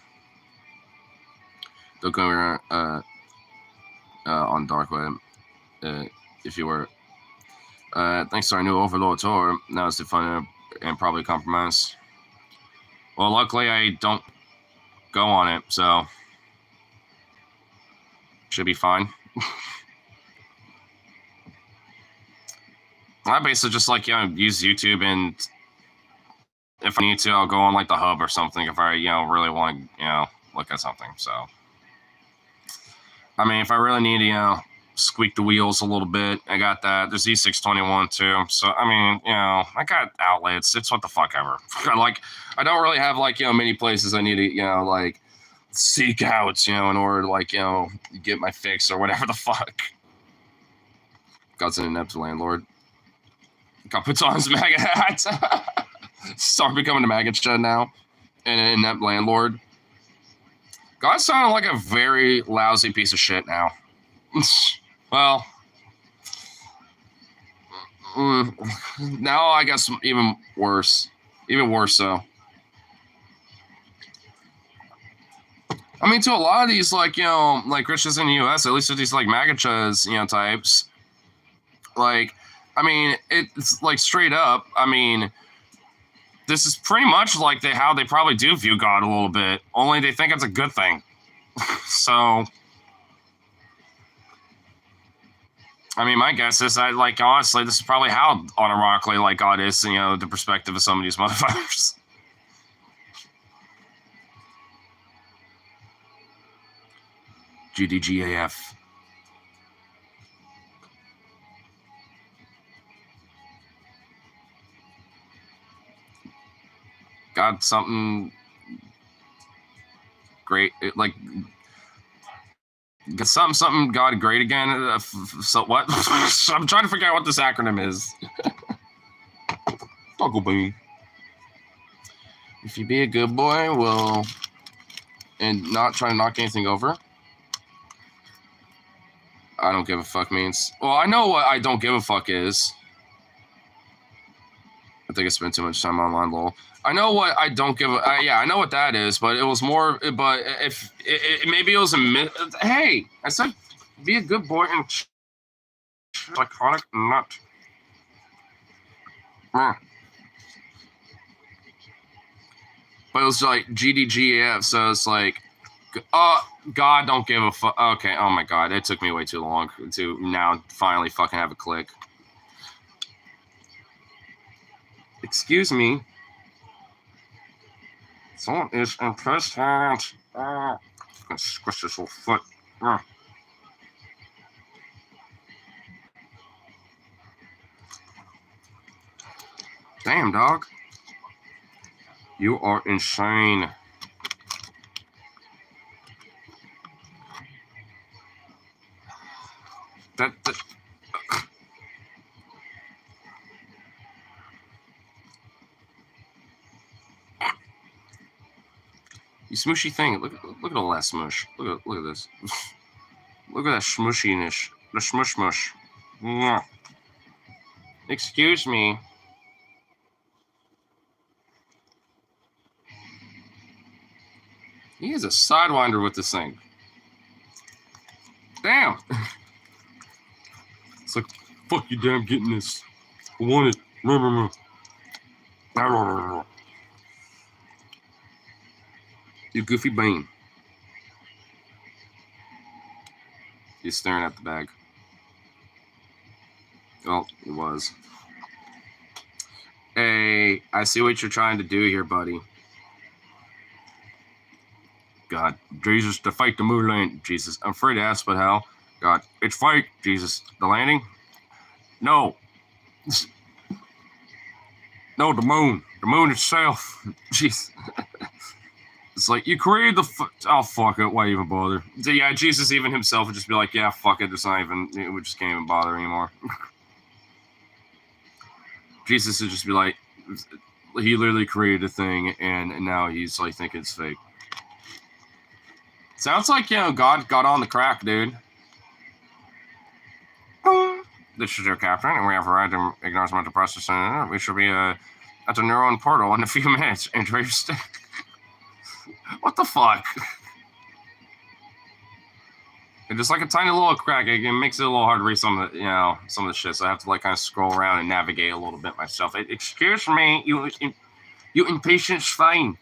Don't come around on dark web. If you were. Thanks to our new overlord tour, now it's defunded and probably compromised. Well, luckily I don't go on it, so should be fine. I basically just like, you know, use YouTube and if I need to, I'll go on like the hub or something if I, really want to, look at something. So, I mean, if I really need to, squeak the wheels a little bit, I got that. There's E621 too. So, I mean, I got outlets. It's what the fuck ever. I don't really have many places I need to, seek out, in order to get my fix or whatever the fuck. God's an inept landlord. God puts on his MAGA hat. Start becoming a MAGA chud now. And an inept landlord. God sounded like a very lousy piece of shit now. Well, now I guess even worse. Even worse so. I mean, to a lot of these, Christians in the U.S., at least with these, MAGA chuz, types, I mean, it's, straight up, I mean, this is pretty much how they probably do view God a little bit, only they think it's a good thing. So, I mean, my guess is honestly, this is probably how unironically, God is, the perspective of some of these motherfuckers. GDGAF. Got something great, got something God great again. So what? I'm trying to figure out what this acronym is. Uncle Bean. If you be a good boy, and not try to knock anything over. I don't give a fuck means. Well, I know what I don't give a fuck is. I think I spent too much time online, lol. I know what I don't give a... yeah, I know what that is, but it was more... But if... maybe it was a... Hey! I said be a good boy and... Psychotic nut. But it was GDGAF, so it's God don't give a fuck. Okay, oh my god, it took me way too long to now finally fucking have a click. Excuse me. Someone is impatient. I can squish this little foot. Damn, dog. You are insane. That you smooshy thing. Look at all that smoosh. Look at this. Look at that smooshiness. The smush mush. Excuse me. He is a sidewinder with this thing. Damn. It's like, fuck you, damn, getting this. I want it. You goofy bean. He's staring at the bag. Oh, it was. Hey, I see what you're trying to do here, buddy. God, Jesus, to fight the moon landing. Jesus, I'm afraid to ask, but how? God, it's fight, Jesus. The landing? No. No, the moon. The moon itself. Jeez. It's like, you created the... oh, fuck it. Why even bother? So, yeah, Jesus even himself would just be like, yeah, fuck it. It's not even... we just can't even bother anymore. Jesus would just be like... he literally created a thing, and now he's, thinking it's fake. Sounds like, God got on the crack, dude. This is your captain, and we have arrived in acknowledgement of process. We should be at the neuron portal in a few minutes. Enjoy your stay. What the fuck? It's just like a tiny little crack. It makes it a little hard to read some of the, some of the shit. So I have to kind of scroll around and navigate a little bit myself. Excuse me, you impatient swine.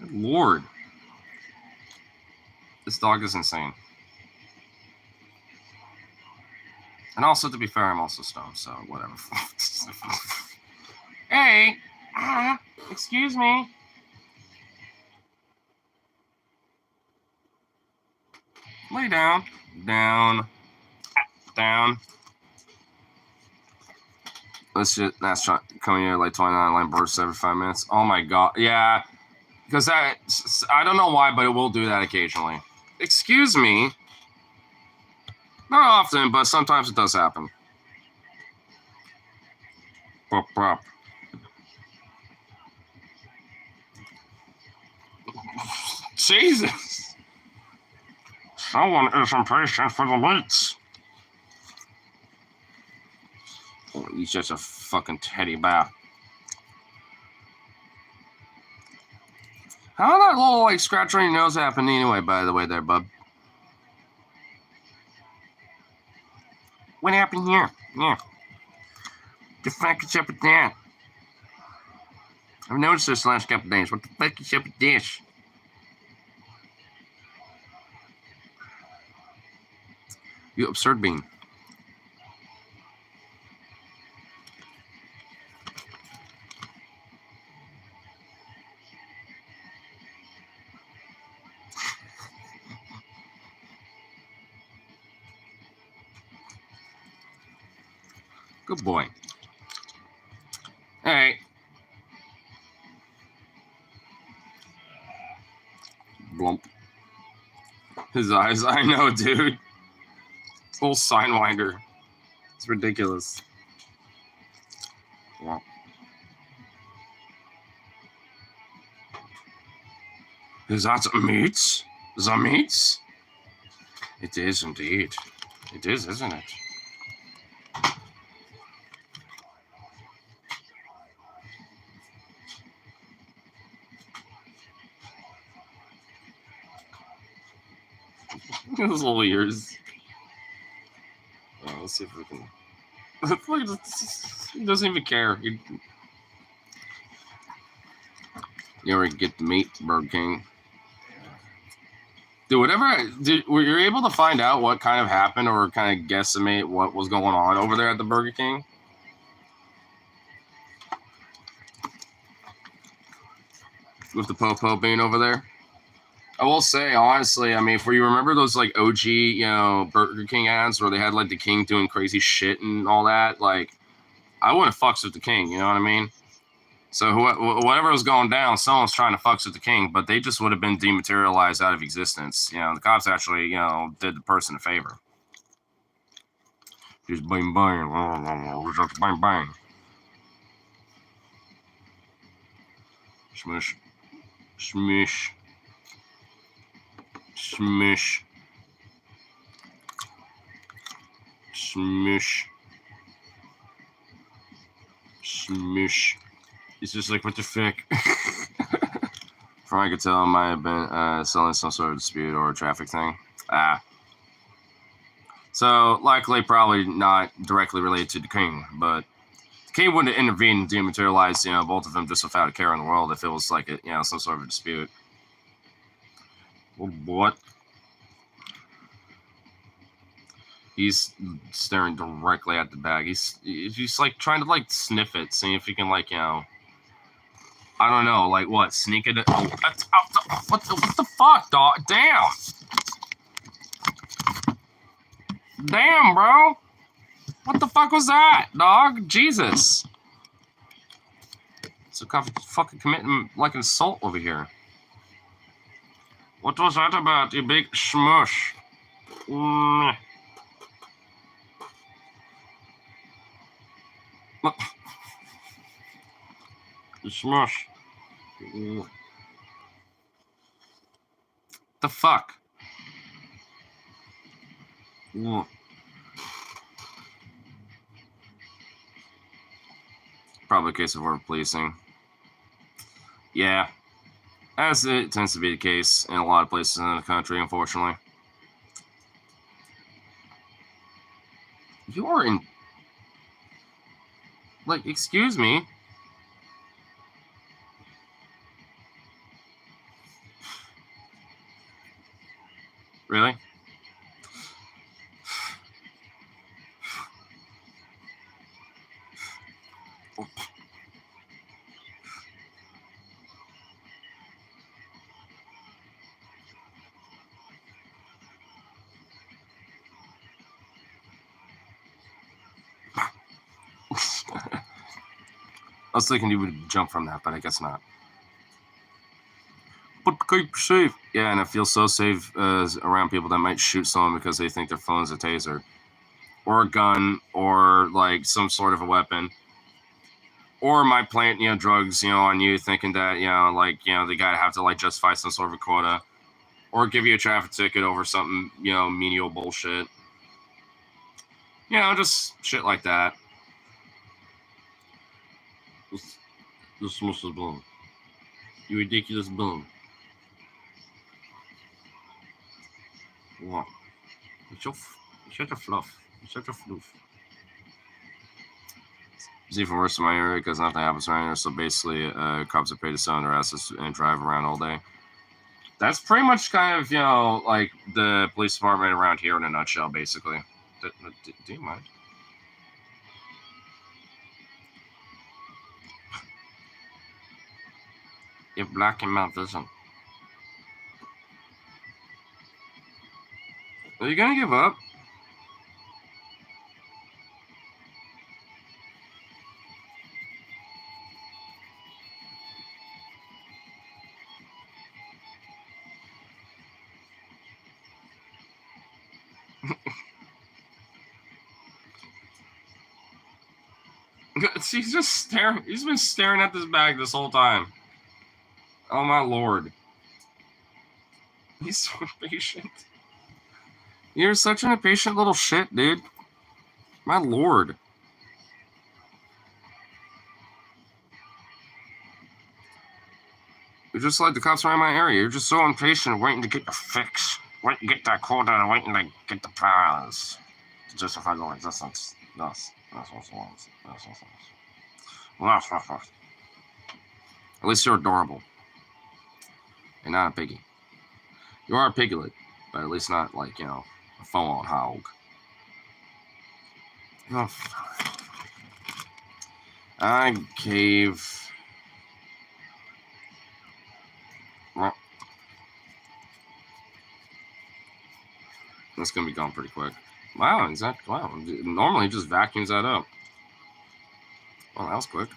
Good Lord. This dog is insane. And also, to be fair, I'm also stoned, so whatever. Hey! Excuse me. Lay down. Down. Down. Let's just, that's coming here like 29 line bursts every 5 minutes. Oh my god. Yeah. Because I don't know why, but it will do that occasionally. Excuse me. Not often, but sometimes it does happen. Bop, bop. Jesus. Someone is impatient for the meats. Oh, he's just a fucking teddy bear. How did that little like scratch on your nose happen anyway, by the way there, bub? What happened here? Yeah. The fuck is up with that? I've noticed this last couple days. What the fuck is up with this? You absurd bean. Good boy. Alright. Blump. His eyes, I know, dude. Full sidewinder. It's ridiculous. Wow. Is that meats? The meats? It is indeed. It is, isn't it? Those little ears. Let's see if we can. He doesn't even care. You ever get the meat, Burger King? Dude, were you able to find out what kind of happened or kind of guesstimate what was going on over there at the Burger King? With the Popo being over there? I will say, honestly, I mean, if you remember those like OG, Burger King ads where they had like the King doing crazy shit and all that, like, I wouldn't fucks with the King, you know what I mean? So whatever was going down, someone's trying to fucks with the King, but they just would have been dematerialized out of existence. The cops actually, did the person a favor. Just bang bang, just bang bang. Smush, smush, smush, smush, smush. It's just like, what the fuck? From what I could tell, it might have been selling some sort of dispute or a traffic thing. So likely, probably not directly related to the King, but the King wouldn't intervene and dematerialize, both of them just without a care in the world if it was like some sort of a dispute. What? He's staring directly at the bag. He's like trying to like sniff it, seeing if he can like I don't know, like what? Sneak it? Oh, what the fuck, dog? Damn! Damn, bro! What the fuck was that, dog? Jesus! So fucking committing like an assault over here. What was that about, you big smush? Smush. The fuck? Probably a case of overpolicing. Yeah. As it tends to be the case in a lot of places in the country, unfortunately. You're in... Like, excuse me? Really? I was thinking you would jump from that, but I guess not. But keep safe. Yeah, and it feels so safe around people that might shoot someone because they think their phone's a taser, or a gun, or like some sort of a weapon, or might plant drugs on you, thinking that they gotta have to like justify some sort of a quota, or give you a traffic ticket over something menial bullshit. Just shit like that. This Mr. Bloom. You ridiculous Bloom. What? Shut your fluff. Shut your floof. It's even worse in my area because nothing happens around here. So basically, cops are paid to sit on their asses and drive around all day. That's pretty much kind of, like the police department around here in a nutshell, basically. Do you mind? You're blocking my vision. Are you gonna give up? He's just staring. He's been staring at this bag this whole time. Oh my lord. He's so impatient. You're such an impatient little shit, dude. My lord. You're just like the cops around my area. You're just so impatient, waiting to get your fix. Waiting to get that quota, waiting to get the prize. To justify your existence. Yes. At least you're adorable. And not a piggy. You are a piglet, but at least not like, a full-on hog. Oh, I cave. Well, that's gonna be gone pretty quick. Wow, exactly. Wow. Normally, it just vacuums that up. Well, that was quick.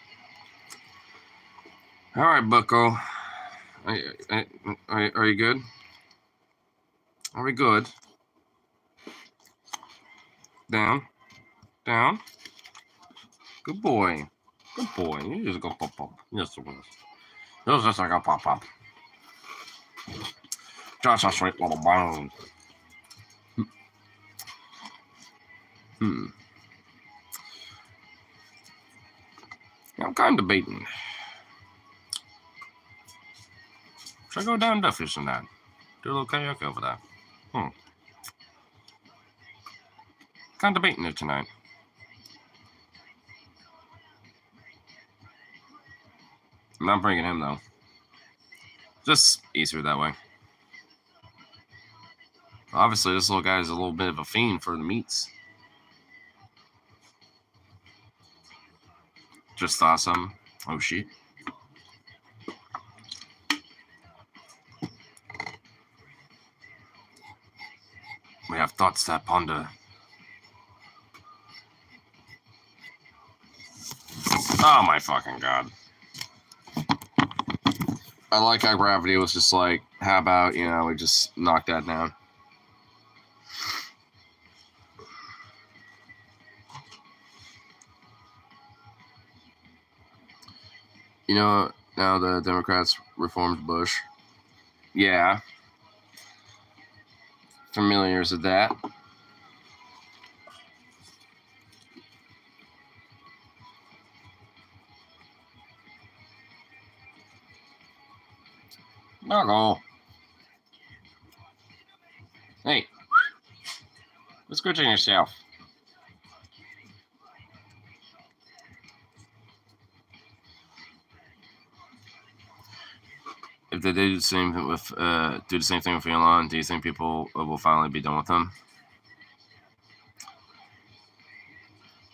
All right, Bucko. Are you good? Are we good? Down. Good boy. Good boy. You just go pop pop. Yes, it was. It was just like a pop pop. Just a sweet little bone. I'm kind of debating. Should I go down Duffy's and that? Do a little karaoke over there. Kind of debating it tonight. I'm not bringing him though. Just easier that way. Obviously, this little guy is a little bit of a fiend for the meats. Just thought some. Oh shit. We have thoughts that ponder. Oh my fucking god. I like how Gravity was just like, how about, we just knock that down. Now the Democrats reformed Bush. Yeah. Familiar with that. No. Hey. Let's go check yourself. If they do the same thing with Elon, do you think people will finally be done with him?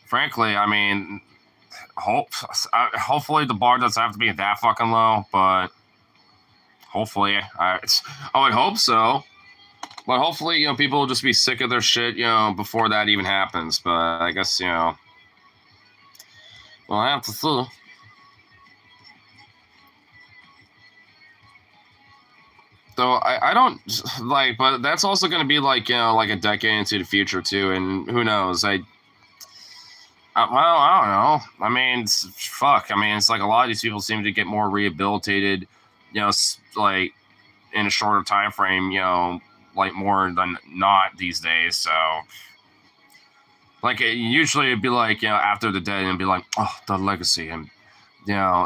Frankly, I mean, hopefully the bar doesn't have to be that fucking low, but hopefully, I would hope so. But hopefully, people will just be sick of their shit, before that even happens. But I guess, we'll have to see. So I don't like, but that's also going to be like like a decade into the future too, and who knows? Well, I don't know. I mean, fuck. I mean, it's like a lot of these people seem to get more rehabilitated, like in a shorter time frame, like more than not these days. So, like, usually it'd be like, after the dead, and be like, oh, the legacy, and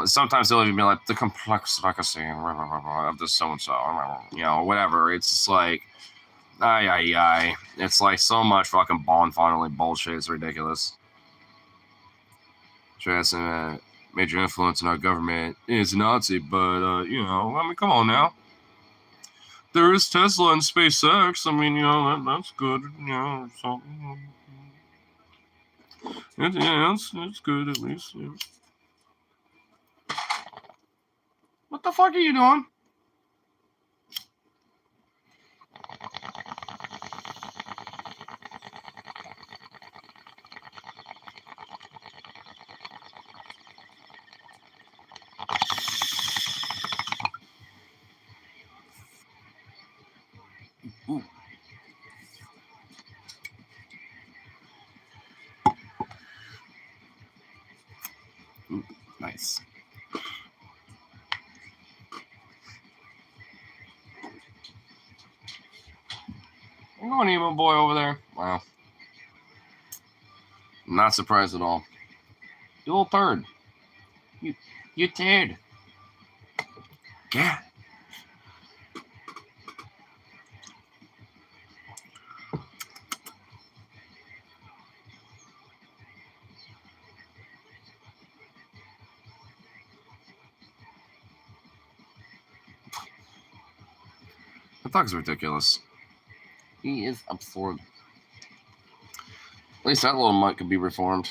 sometimes they'll even be like the complex legacy of the so and so, whatever. It's just like, aye. It's like so much fucking bond fondling bullshit. It's ridiculous. Has a major influence in our government is Nazi, but I mean, come on now. There is Tesla and SpaceX. I mean, that's good. So it's good at least. Yeah. What the fuck are you doing? Ooh. Ooh, nice. I'm going emo boy over there. Wow. Not surprised at all. You little turd. You turd. Yeah. The dog's ridiculous. He is absurd. At least that little mutt could be reformed.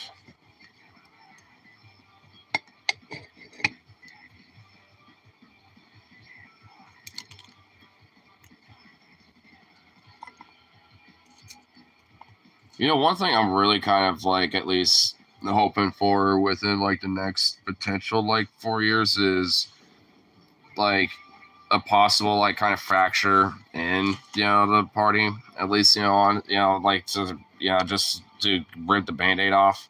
One thing I'm really kind of like at least hoping for within like the next potential like 4 years is like a possible like kind of fracture in the party, at least on like to just to rip the band-aid off,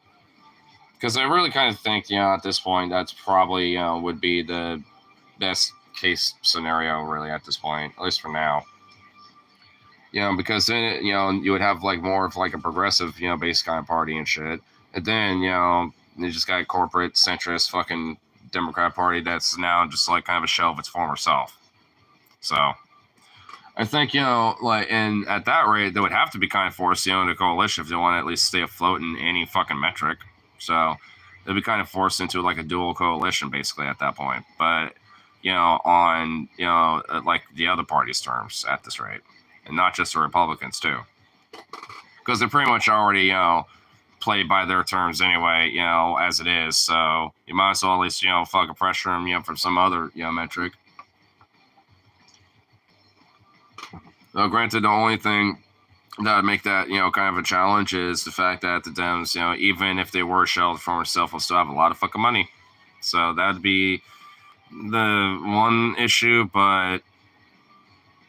because I really kind of think at this point that's probably would be the best case scenario really at this point, at least for now. Because then you would have like more of like a progressive based kind of party and shit, and then you just got a corporate centrist fucking Democrat Party that's now just like kind of a shell of its former self. So I think like, and at that rate they would have to be kind of forced in a coalition if they want to at least stay afloat in any fucking metric. So they'd be kind of forced into like a dual coalition basically at that point, but on like the other party's terms at this rate, and not just the Republicans too, because they're pretty much already played by their terms anyway, as it is. So you might as well at least fucking pressure them for some other metric. Granted, the only thing that would make that kind of a challenge is the fact that the Dems, even if they were shelled from herself, will still have a lot of fucking money. So that'd be the one issue, but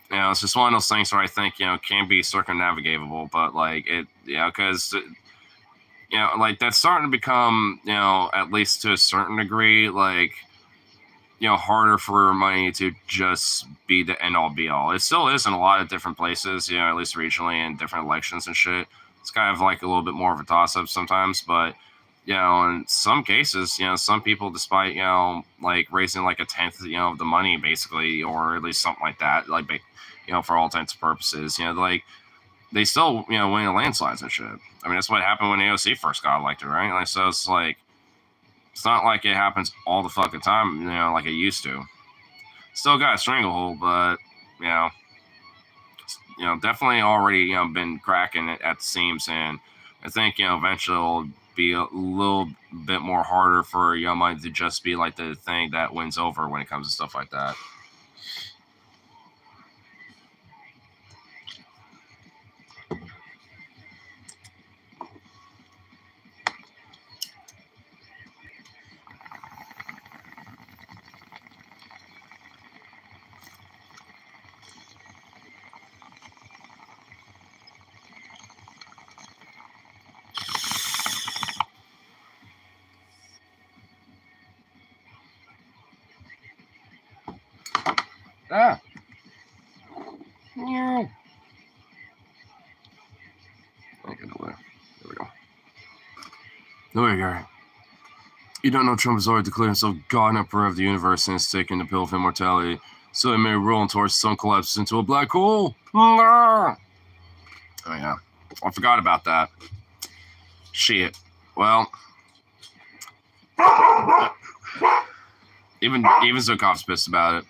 it's just one of those things where I think can be circumnavigable, but like it, because like that's starting to become at least to a certain degree like harder for money to just be the end all be all. It still is in a lot of different places, at least regionally and different elections and shit. It's kind of like a little bit more of a toss up sometimes, but in some cases, some people, despite like raising like a tenth, of the money basically, or at least something like that, like for all intents and purposes, like they still win the landslides and shit. I mean, that's what happened when AOC first got elected, right? Like, so it's like it's not like it happens all the fucking time, like it used to. Still got a stranglehold, but definitely already been cracking it at the seams, and I think eventually it'll be a little bit more harder for money to just be like the thing that wins over when it comes to stuff like that. Ah. No. Okay, no way. There we go. There we go. You don't know Trump has already declared himself God and Emperor of the universe and has taken the pill of immortality, so he may roll until our sun collapses into a black hole. Oh yeah, I forgot about that. Shit. Well, even Zukov's pissed about it.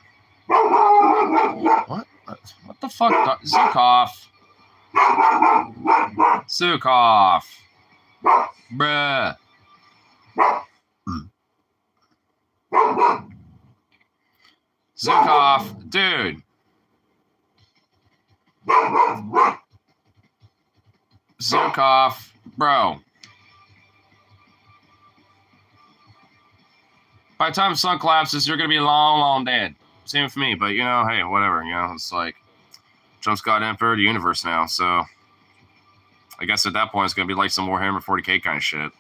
What? What the fuck? Zukov. Zukov. Bruh. Zukov, dude. Zukov, bro. By the time the sun collapses, you're gonna be long, long dead. Same for me, but you know, hey, whatever. You know, it's like Trump's God Emperor of the universe now, so I guess at that point it's gonna be like some Warhammer 40k kind of shit.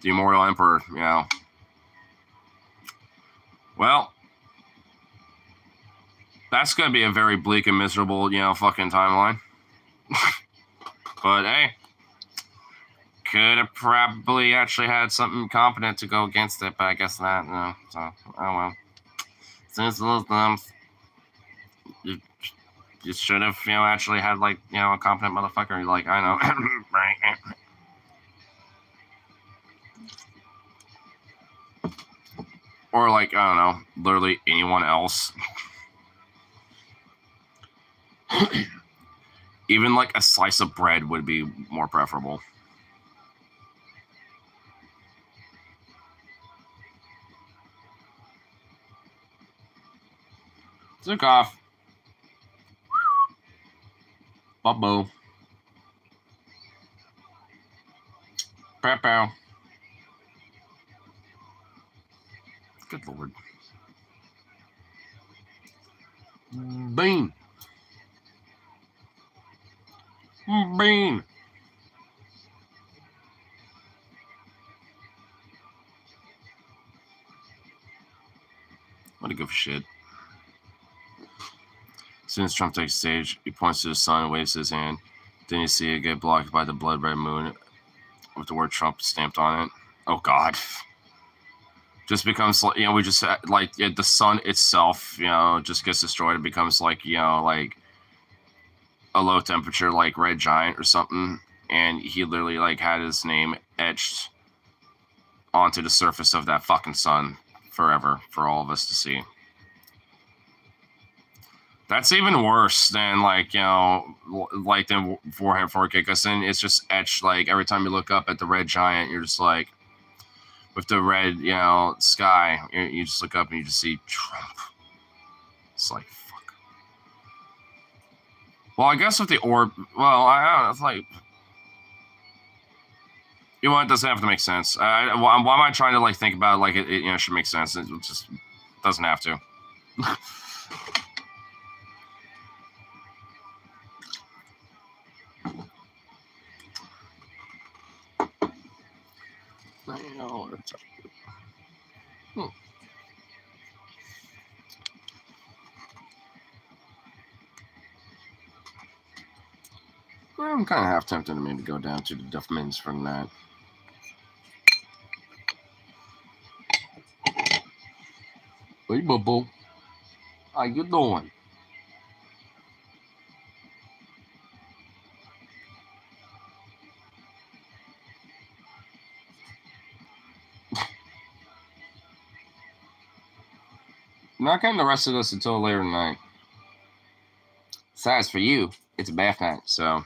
The Immortal Emperor, you know. Well, that's gonna be a very bleak and miserable, you know, fucking timeline. But hey, could have probably actually had something competent to go against it, but I guess not. No, so oh well. Since those thumbs, you should have, you know, actually had like, you know, a competent motherfucker. Like I know, right? Or like I don't know, literally anyone else. Even like a slice of bread would be more preferable. Zukov. Bubbo. Pepe. Good lord. Bean. Bean. What a good shit. As soon as Trump takes the stage, he points to the sun and waves his hand. Then you see it get blocked by the blood red moon with the word Trump stamped on it. Oh God. Just becomes like, you know, we just like the sun itself, you know, just gets destroyed. It becomes like, you know, like a low temperature like red giant or something, and he literally like had his name etched onto the surface of that fucking sun forever for all of us to see. That's even worse than like, you know, like than Warhammer 4K, because then it's just etched like every time you look up at the red giant, you're just like with the red, you know, sky, you just look up and you just see Trump. It's like fuck. Well, I guess with the orb, well, I don't know, it's like, you know what, it doesn't have to make sense. Why am I trying to like think about it like it you know, should make sense? It just doesn't have to. I'm kind of half tempted to maybe go down to the Duff Mins from that. Hey, Bubble. How you doing? Not getting the rest of this until later tonight. Besides, for you, it's a bath night, so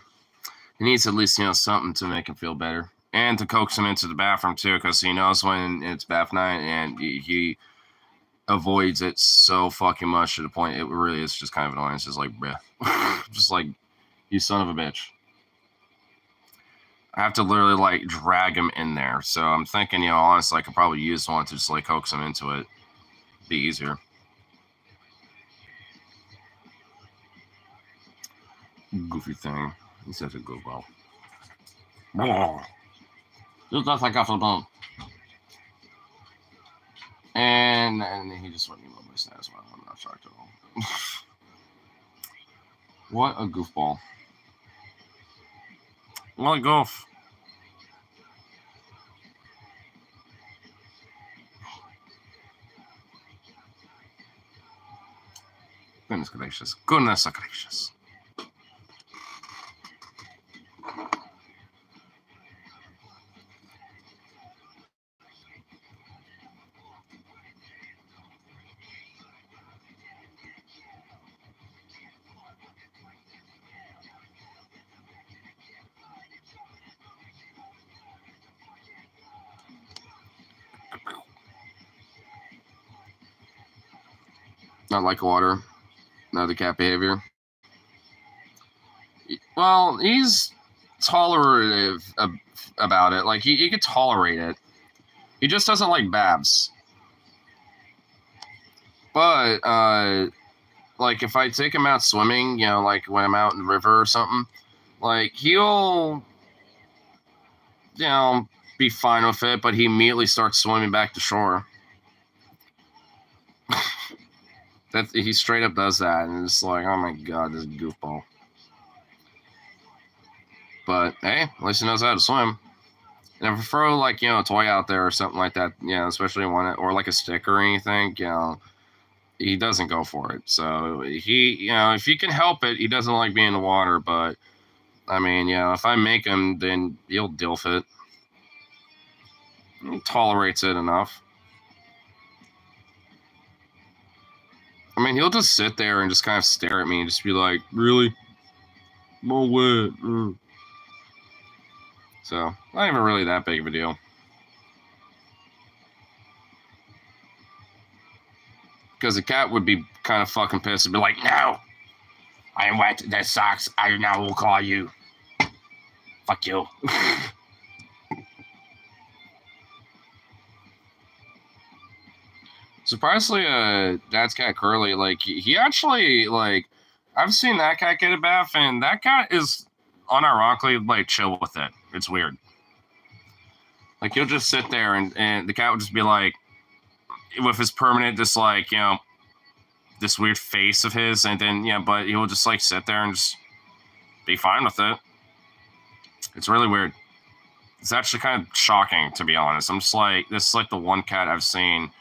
he needs at least, you know, something to make him feel better. And to coax him into the bathroom, too, because he knows when it's bath night, and he avoids it so fucking much to the point it really is just kind of annoying. It's just like, bruh. Just like, you son of a bitch. I have to literally, like, drag him in there. So I'm thinking, you know, honestly, I could probably use one to just, like, coax him into it. Be easier. Goofy thing. He says it goes well. Just that's like off the bone. And he just let me love my stat as well. I'm not shocked at all. What a goofball. What a goof. Goodness gracious. Goodness gracious. Not like water. Another cat behavior. Well, he's tolerative about it. Like, he could tolerate it. He just doesn't like Babs. But, like, if I take him out swimming, you know, like when I'm out in the river or something, like, he'll, you know, be fine with it, but he immediately starts swimming back to shore. That he straight up does that, and it's like, oh my god, this goofball. But hey, at least he knows how to swim. And if I throw like, you know, a toy out there or something like that, you know, especially one or like a stick or anything, you know, he doesn't go for it. So he, you know, if he can help it, he doesn't like being in the water. But I mean, you know, if I make him, then he'll dilf it. He tolerates it enough. I mean, he'll just sit there and just kind of stare at me and just be like, really? No way. So, not even really that big of a deal. Because the cat would be kind of fucking pissed and be like, no, I am wet. That sucks. I now will call you. Fuck you. Surprisingly, Dad's cat Curly, like he actually like I've seen that cat get a bath, and that cat is unironically like chill with it. It's weird. Like he'll just sit there, and the cat would just be like, with his permanent, just like, you know, this weird face of his, and then yeah, but he'll just like sit there and just be fine with it. It's really weird. It's actually kind of shocking, to be honest. I'm just like, this is like the one cat I've seen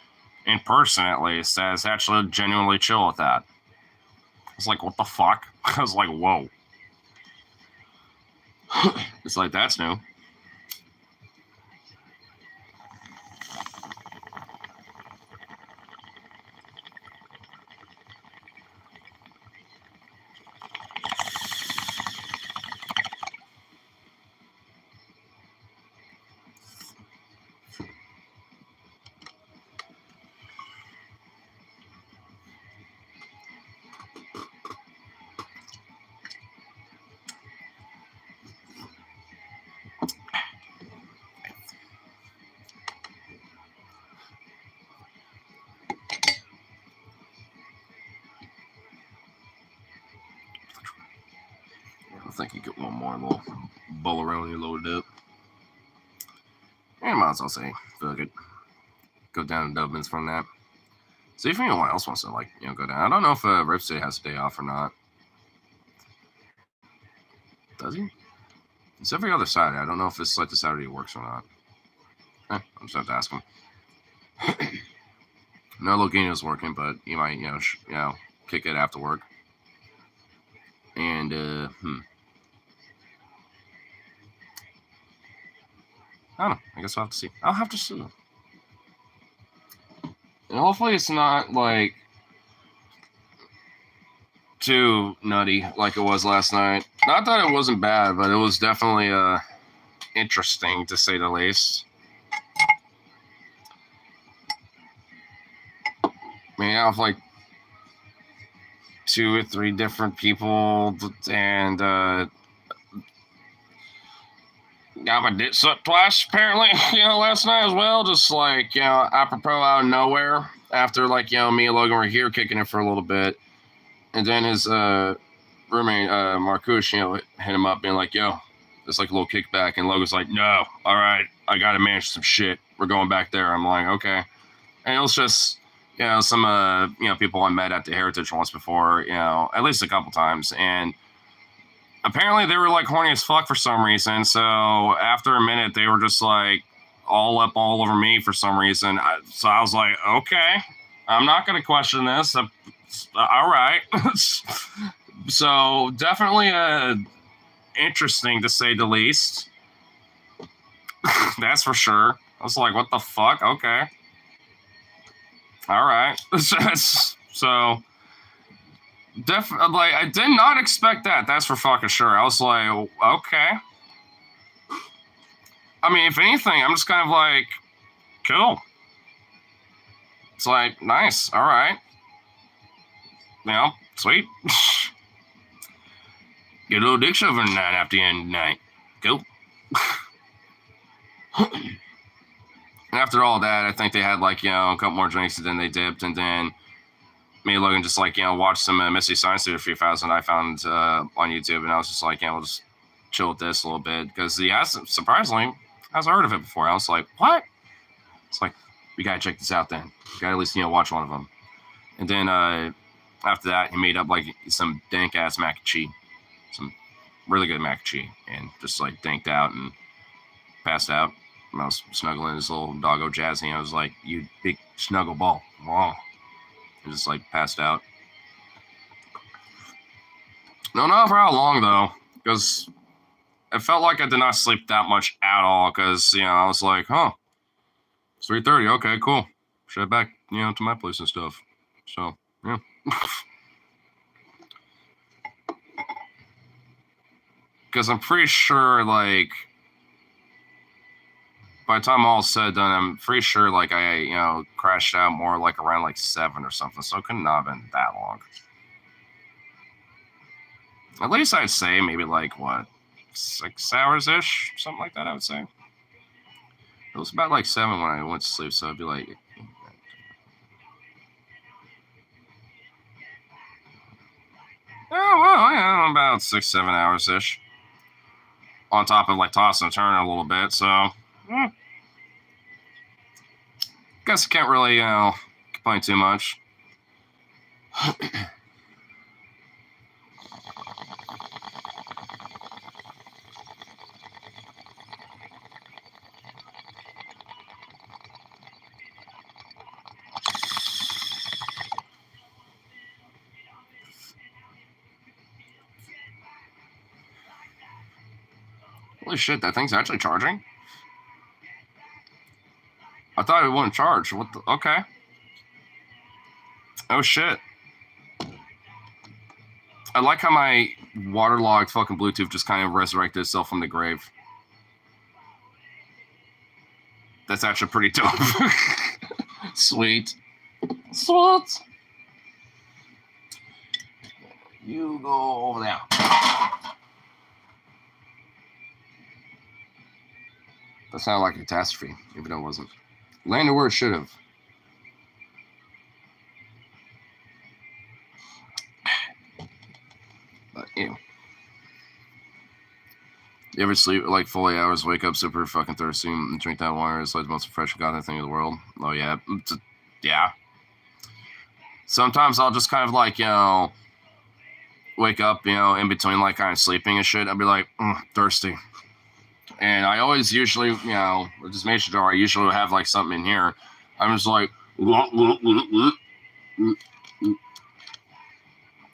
in person, at least, that is actually genuinely chill with that. It's like, what the fuck? I was like, whoa. It's like, that's new. I think you get one more little Bolleroni loaded up. And might as well say, fuck it. Go down to Dubman's from that. See if anyone else wants to, like, you know, go down. I don't know if Rip City has a day off or not. Does he? It's every other Saturday. I don't know if it's like the Saturday he works or not. I'll just have to ask him. No, Logino's working, but he might, you know, kick it after work. And I don't know. I guess I'll have to see. I'll have to see. And hopefully it's not like too nutty like it was last night. Not that it wasn't bad, but it was definitely interesting to say the least. I mean, I have like 2 or 3 different people, and got my dick sucked twice apparently, you know, last night as well. Just like, you know, apropos out of nowhere, after like, you know, me and Logan were here kicking it for a little bit, and then his roommate Marcouche, you know, hit him up being like, yo, it's like a little kickback, and Logan's like, no, all right, I gotta manage some shit, we're going back there. I'm like, okay. And it was just, some people I met at the Heritage once before, at least a couple times, and apparently they were like horny as fuck for some reason. So after a minute, they were just like all over me for some reason. So I was like, okay, I'm not gonna question this. All right. So definitely interesting to say the least. That's for sure. I was like, what the fuck? Okay. All right. So like, I did not expect that. That's for fucking sure. I was like, okay. I mean, if anything, I'm just kind of like, cool. It's like, nice. All right. Sweet. Get a little dick shoveling night after the end of the night. Cool. And after all that, I think they had like, a couple more drinks and then they dipped, and then me and Logan just like, watched some Mystery Science Theater 3000 I found on YouTube, and I was just like, we'll just chill with this a little bit, because he surprisingly hasn't heard of it before. I was like, what? It's like, we gotta check this out then. We gotta at least, watch one of them. And then after that, he made up like some dank ass mac and cheese, some really good mac and cheese, and just like danked out and passed out. And I was snuggling his little doggo Jazzy, and I was like, you big snuggle ball. Wow. And just like passed out. No, not for how long though, because it felt like I did not sleep that much at all, because, I was like, huh, it's 3:30. Okay, cool. Should head back, to my place and stuff. So, yeah. Because I'm pretty sure, like, by the time all said and done, I'm pretty sure, like, I, crashed out more like around like 7 or something. So it could not have been that long. At least I'd say maybe like, what, 6 hours-ish? Something like that, I would say. It was about like 7 when I went to sleep, so it'd be like, about 6, 7 hours-ish. On top of like tossing and turning a little bit, so guess I can't really, complain too much. Holy shit, that thing's actually charging? I thought it wouldn't charge. What the? Okay. Oh shit. I like how my waterlogged fucking Bluetooth just kind of resurrected itself from the grave. That's actually pretty dope. Sweet. Sweet. You go over there. That sounded like a catastrophe, even though it wasn't. Landed where it should have. But, ew. You ever sleep like 40 hours, wake up super fucking thirsty, and drink that water? It's like the most refreshing goddamn thing in the world. Oh, yeah. Yeah. Sometimes I'll just kind of like, wake up, in between like kind of sleeping and shit. I'll be like, thirsty. And I always usually, with this mason jar, I usually have like something in here. I'm just like, I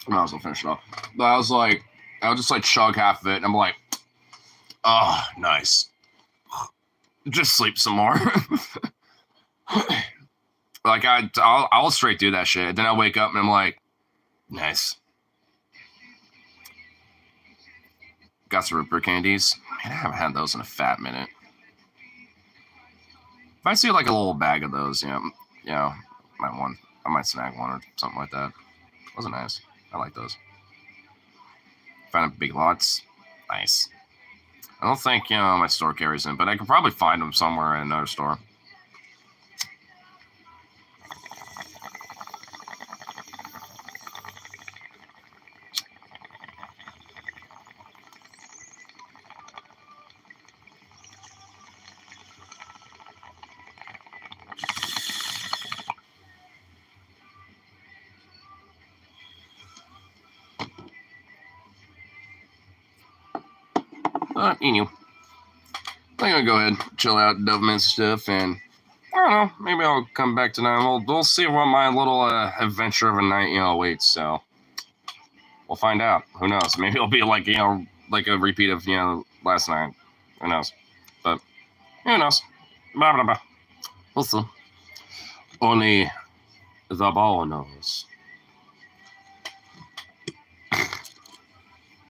might as well finish it off. But I was like, I'll just like chug half of it, and I'm like, oh, nice. Just sleep some more. Like I'll straight do that shit. Then I wake up and I'm like, nice. Got some root beer candies. Man, I haven't had those in a fat minute. If I see like a little bag of those, I might snag one or something like that. Those are nice. I like those. Found a Big Lots. Nice. I don't think, my store carries them, but I can probably find them somewhere in another store. But, I'm gonna go ahead, chill out, Doveman stuff, and I don't know, maybe I'll come back tonight. We'll see what my little adventure of a night, awaits. So we'll find out. Who knows? Maybe it'll be like, like a repeat of, last night. Who knows? But who knows? Blah, blah, blah. We'll see. Only the ball knows.